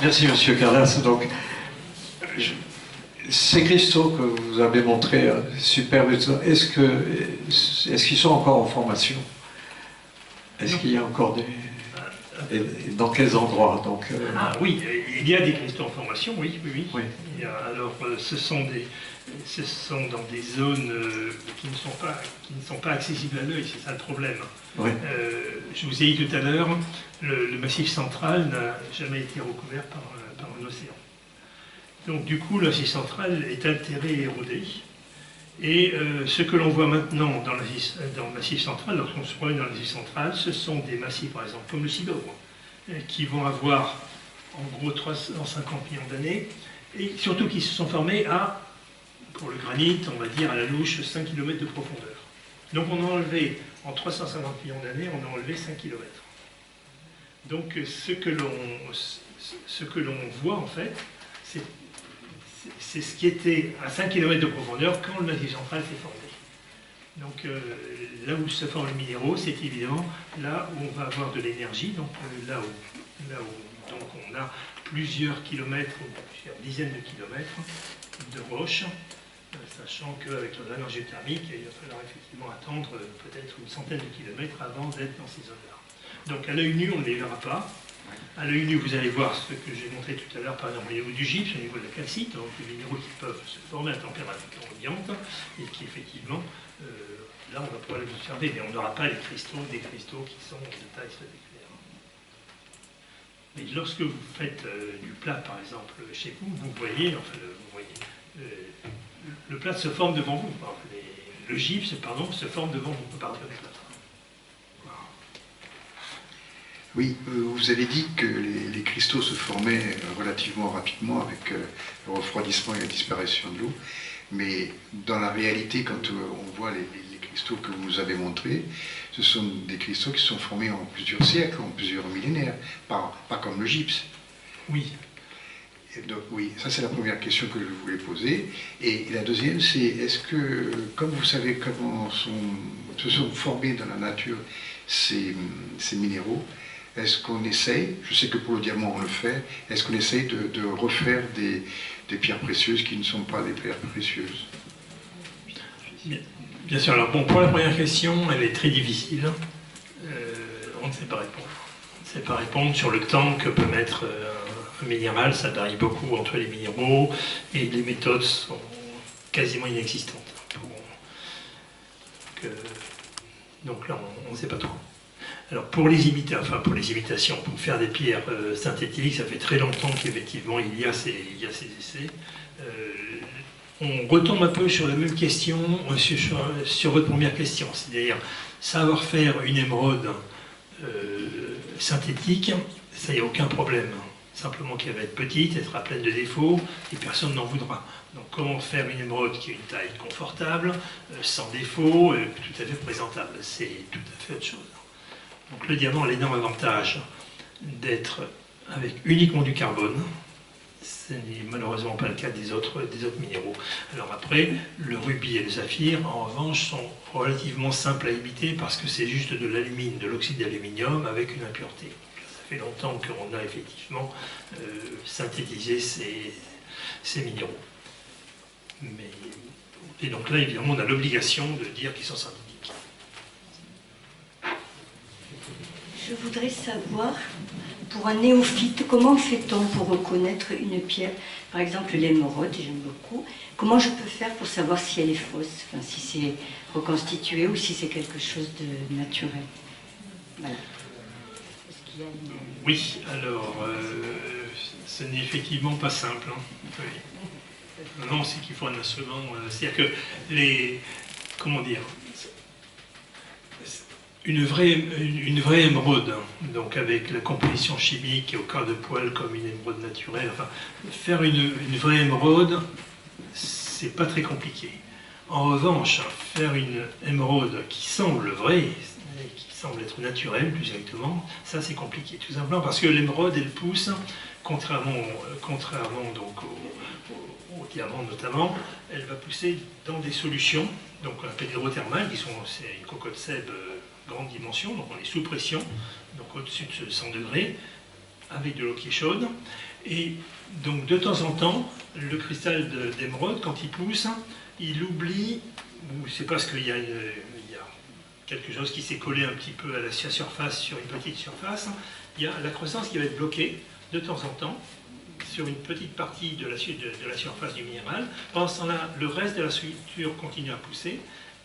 Speaker 2: Merci Monsieur Carlas. Donc, ces cristaux que vous avez montrés, superbes, est-ce qu'ils sont encore en formation? Est-ce qu'il y a encore des... Et dans quels endroits donc,
Speaker 1: Ah oui, il y a des cristaux en formation, oui.
Speaker 2: Oui.
Speaker 1: Il y a, alors, ce sont dans des zones qui ne sont pas accessibles à l'œil, c'est ça le problème.
Speaker 2: Ouais.
Speaker 1: Je vous ai dit tout à l'heure, le massif central n'a jamais été recouvert par un océan. Donc du coup, le massif central est altéré et érodé. Et ce que l'on voit maintenant dans le massif central, lorsqu'on se promène dans le massif central, ce sont des massifs, par exemple, comme le Ciboure, qui vont avoir en gros 350 millions d'années, et surtout qui se sont formés à, pour le granit, on va dire à la louche, 5 km de profondeur. Donc on a enlevé, en 350 millions d'années, on a enlevé 5 km. Donc ce que l'on voit en fait, c'est ce qui était à 5 km de profondeur quand le massif central s'est formé. Donc là où se forment les minéraux, c'est évidemment là où on va avoir de l'énergie, donc là où donc on a plusieurs kilomètres, plusieurs dizaines de kilomètres de roches, sachant qu'avec le drainage géothermique, il va falloir effectivement attendre peut-être une centaine de kilomètres avant d'être dans ces zones-là. Donc à l'œil nu, on ne les verra pas. À l'œil nu, vous allez voir ce que j'ai montré tout à l'heure, par exemple au niveau du gypse, au niveau de la calcite, donc des minéraux qui peuvent se former à température ambiante et qui effectivement, là on va pouvoir les observer, mais on n'aura pas des cristaux qui sont de taille spectaculaire. Mais lorsque vous faites du plâtre, par exemple, chez vous, vous voyez, le plâtre se forme devant vous. Le gypse, pardon, se forme devant vous par le plâtre.
Speaker 3: Oui, vous avez dit que les cristaux se formaient relativement rapidement avec le refroidissement et la disparition de l'eau, mais dans la réalité, quand on voit les cristaux que vous nous avez montrés, ce sont des cristaux qui sont formés en plusieurs siècles, en plusieurs millénaires, pas comme le gypse.
Speaker 1: Oui.
Speaker 3: Et donc, oui, ça c'est la première question que je voulais poser. Et la deuxième, c'est est-ce que, comme vous savez comment se sont formés dans la nature ces minéraux, est-ce qu'on essaye, je sais que pour le diamant on le fait, est-ce qu'on essaye de refaire des pierres précieuses qui ne sont pas des pierres précieuses?
Speaker 1: Bien sûr, alors bon, pour la première question, elle est très difficile. On ne sait pas répondre. On ne sait pas répondre sur le temps que peut mettre un minéral, ça varie beaucoup entre les minéraux, et les méthodes sont quasiment inexistantes. Donc là, on ne sait pas trop. Alors pour les imitations, pour faire des pierres synthétiques, ça fait très longtemps qu'effectivement il y a ces essais. On retombe un peu sur la même question, sur votre première question, c'est-à-dire savoir faire une émeraude synthétique, ça n'y a aucun problème. Simplement qu'elle va être petite, elle sera pleine de défauts, et personne n'en voudra. Donc comment faire une émeraude qui a une taille confortable, sans défaut, tout à fait présentable, c'est tout à fait autre chose. Donc le diamant a l'énorme avantage d'être avec uniquement du carbone. Ce n'est malheureusement pas le cas des autres minéraux. Alors après, le rubis et le saphir, en revanche, sont relativement simples à imiter parce que c'est juste de l'alumine, de l'oxyde d'aluminium avec une impureté. Ça fait longtemps qu'on a effectivement synthétisé ces minéraux. Et donc là, évidemment, on a l'obligation de dire qu'ils sont synthétiques.
Speaker 4: Je voudrais savoir, pour un néophyte, comment fait-on pour reconnaître une pierre? Par exemple, l'émeraude, j'aime beaucoup. Comment je peux faire pour savoir si elle est fausse, enfin, si c'est reconstitué ou si c'est quelque chose de naturel? Voilà. Est-ce qu'il y a une...
Speaker 1: Oui, alors, ce n'est effectivement pas simple. Hein. Oui. Non, c'est qu'il faut un instrument. C'est-à-dire que comment dire, une vraie émeraude, donc avec la composition chimique et au quart de poil comme une émeraude naturelle, enfin, faire une vraie émeraude, c'est pas très compliqué. En revanche, faire une émeraude qui semble vraie, qui semble être naturelle plus exactement, ça c'est compliqué. Tout simplement parce que l'émeraude, elle pousse, contrairement donc au diamant notamment, elle va pousser dans des solutions, donc on appelle hydrothermales, c'est une cocotte sève grande dimension, donc on est sous pression, donc au-dessus de 100 degrés, avec de l'eau qui est chaude. Et donc de temps en temps, le cristal d'émeraude, quand il pousse, il oublie, ou c'est parce qu'il y a quelque chose qui s'est collé un petit peu à la surface, sur une petite surface, il y a la croissance qui va être bloquée de temps en temps sur une petite partie de la surface du minéral. Pendant ce temps-là, le reste de la structure continue à pousser,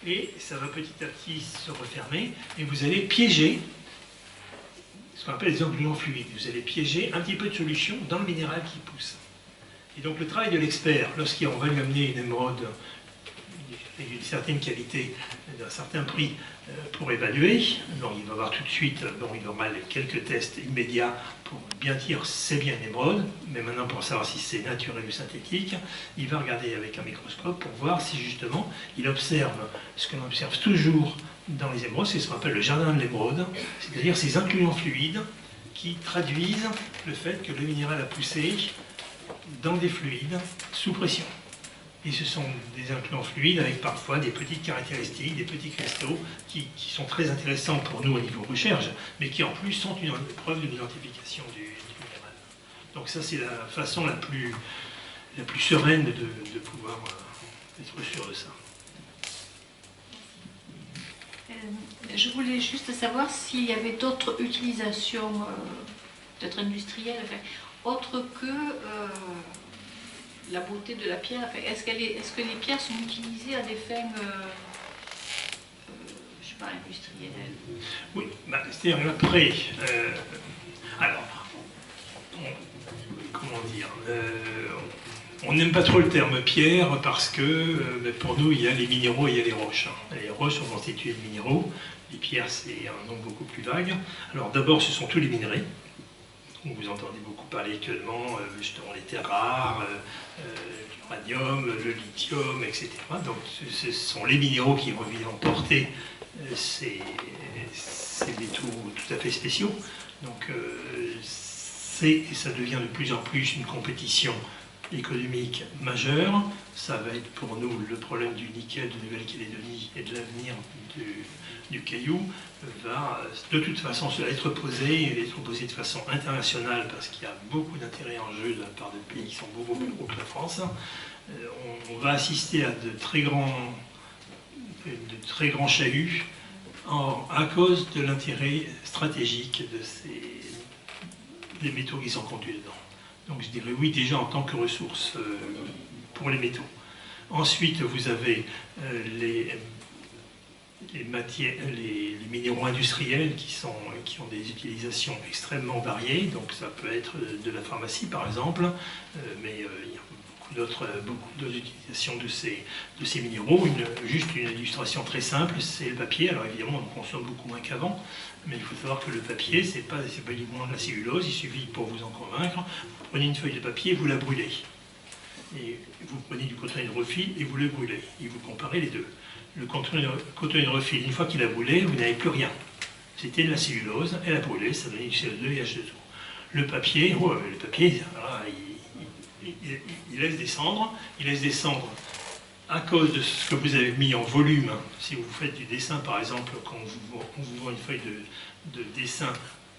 Speaker 1: et ça va petit à petit se refermer, et vous allez piéger ce qu'on appelle les engluants fluides. Vous allez piéger un petit peu de solution dans le minéral qui pousse. Et donc le travail de l'expert, lorsqu'on va lui amener une émeraude d'une certaine qualité, d'un certain prix pour évaluer, donc il va voir tout de suite, il aura quelques tests immédiats pour bien dire c'est bien une émeraude, mais maintenant pour savoir si c'est naturel ou synthétique, il va regarder avec un microscope pour voir si justement il observe ce que l'on observe toujours dans les émeraudes, c'est ce qu'on appelle le jardin de l'émeraude, c'est-à-dire ces incluants fluides qui traduisent le fait que le minéral a poussé dans des fluides sous pression. Et ce sont des incluants fluides avec parfois des petites caractéristiques, des petits cristaux qui sont très intéressants pour nous au niveau recherche, mais qui en plus sont une preuve de l'identification du minéral. Donc ça c'est la façon la plus sereine de pouvoir être sûr de ça.
Speaker 5: Je voulais juste savoir s'il y avait d'autres utilisations, peut-être industrielles, enfin, autres que la beauté de la pierre. Enfin, est-ce que les pierres sont utilisées à des fins, je sais pas, industrielles?
Speaker 1: Oui, c'est-à-dire après, alors, comment dire, on n'aime pas trop le terme pierre parce que pour nous il y a les minéraux et il y a les roches. Les roches sont constituées de minéraux, les pierres c'est un nom beaucoup plus vague. Alors d'abord ce sont tous les minerais. Vous entendez beaucoup parler actuellement, justement les terres rares, l'uranium, le lithium, etc. Donc ce sont les minéraux qui viennent emporter ces métaux tout à fait spéciaux. Donc et ça devient de plus en plus une compétition économique majeure. Ça va être pour nous le problème du nickel de Nouvelle-Calédonie et de l'avenir du caillou va de toute façon être posé de façon internationale parce qu'il y a beaucoup d'intérêts en jeu de la part de pays qui sont beaucoup plus gros que la France. On va assister à de très grands chahuts à cause de l'intérêt stratégique des métaux qui sont contenus dedans. Donc je dirais oui déjà en tant que ressource pour les métaux. Ensuite vous avez les minéraux industriels qui ont des utilisations extrêmement variées, donc ça peut être de la pharmacie par exemple, mais il y a beaucoup d'autres utilisations de ces minéraux. Juste une illustration très simple, c'est le papier. Alors évidemment on en consomme beaucoup moins qu'avant, mais il faut savoir que le papier c'est pas uniquement de la cellulose, il suffit pour vous en convaincre, vous prenez une feuille de papier et vous la brûlez. Et vous prenez du coton hydrophile et vous le brûlez, et vous comparez les deux. Le coton hydrophile, une fois qu'il a brûlé, vous n'avez plus rien. C'était de la cellulose, elle a brûlé, ça donnait du CO2 et H2O. Le papier, voilà, il laisse descendre à cause de ce que vous avez mis en volume. Si vous faites du dessin, par exemple, quand on vous vend une feuille de dessin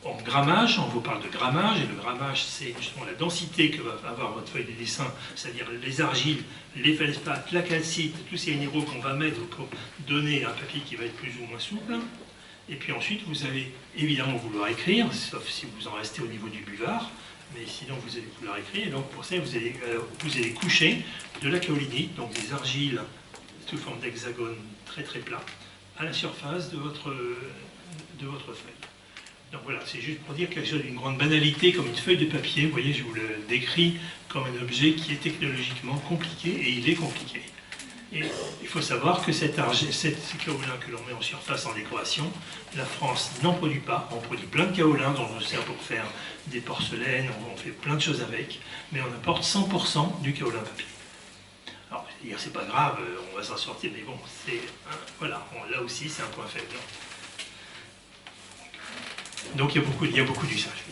Speaker 1: en grammage, on vous parle de grammage, et le grammage, c'est justement la densité que va avoir votre feuille de dessin, c'est-à-dire les argiles, les feldspaths, la calcite, tous ces minéraux qu'on va mettre pour donner un papier qui va être plus ou moins souple. Et puis ensuite, vous allez évidemment vouloir écrire, sauf si vous en restez au niveau du buvard, mais sinon vous allez vouloir écrire, et donc pour ça, vous allez coucher de la kaolinite, donc des argiles sous forme d'hexagone très très plat, à la surface de votre feuille. Donc voilà, c'est juste pour dire quelque chose d'une grande banalité, comme une feuille de papier. Vous voyez, je vous le décris comme un objet qui est technologiquement compliqué, et il est compliqué. Et il faut savoir que ces kaolins que l'on met en surface en décoration, la France n'en produit pas. On produit plein de kaolins dont on sert pour faire des porcelaines, on fait plein de choses avec, mais on apporte 100% du kaolin papier. Alors, c'est pas grave, on va s'en sortir, mais bon, voilà, là aussi c'est un point faible. Donc il y a beaucoup d'usages.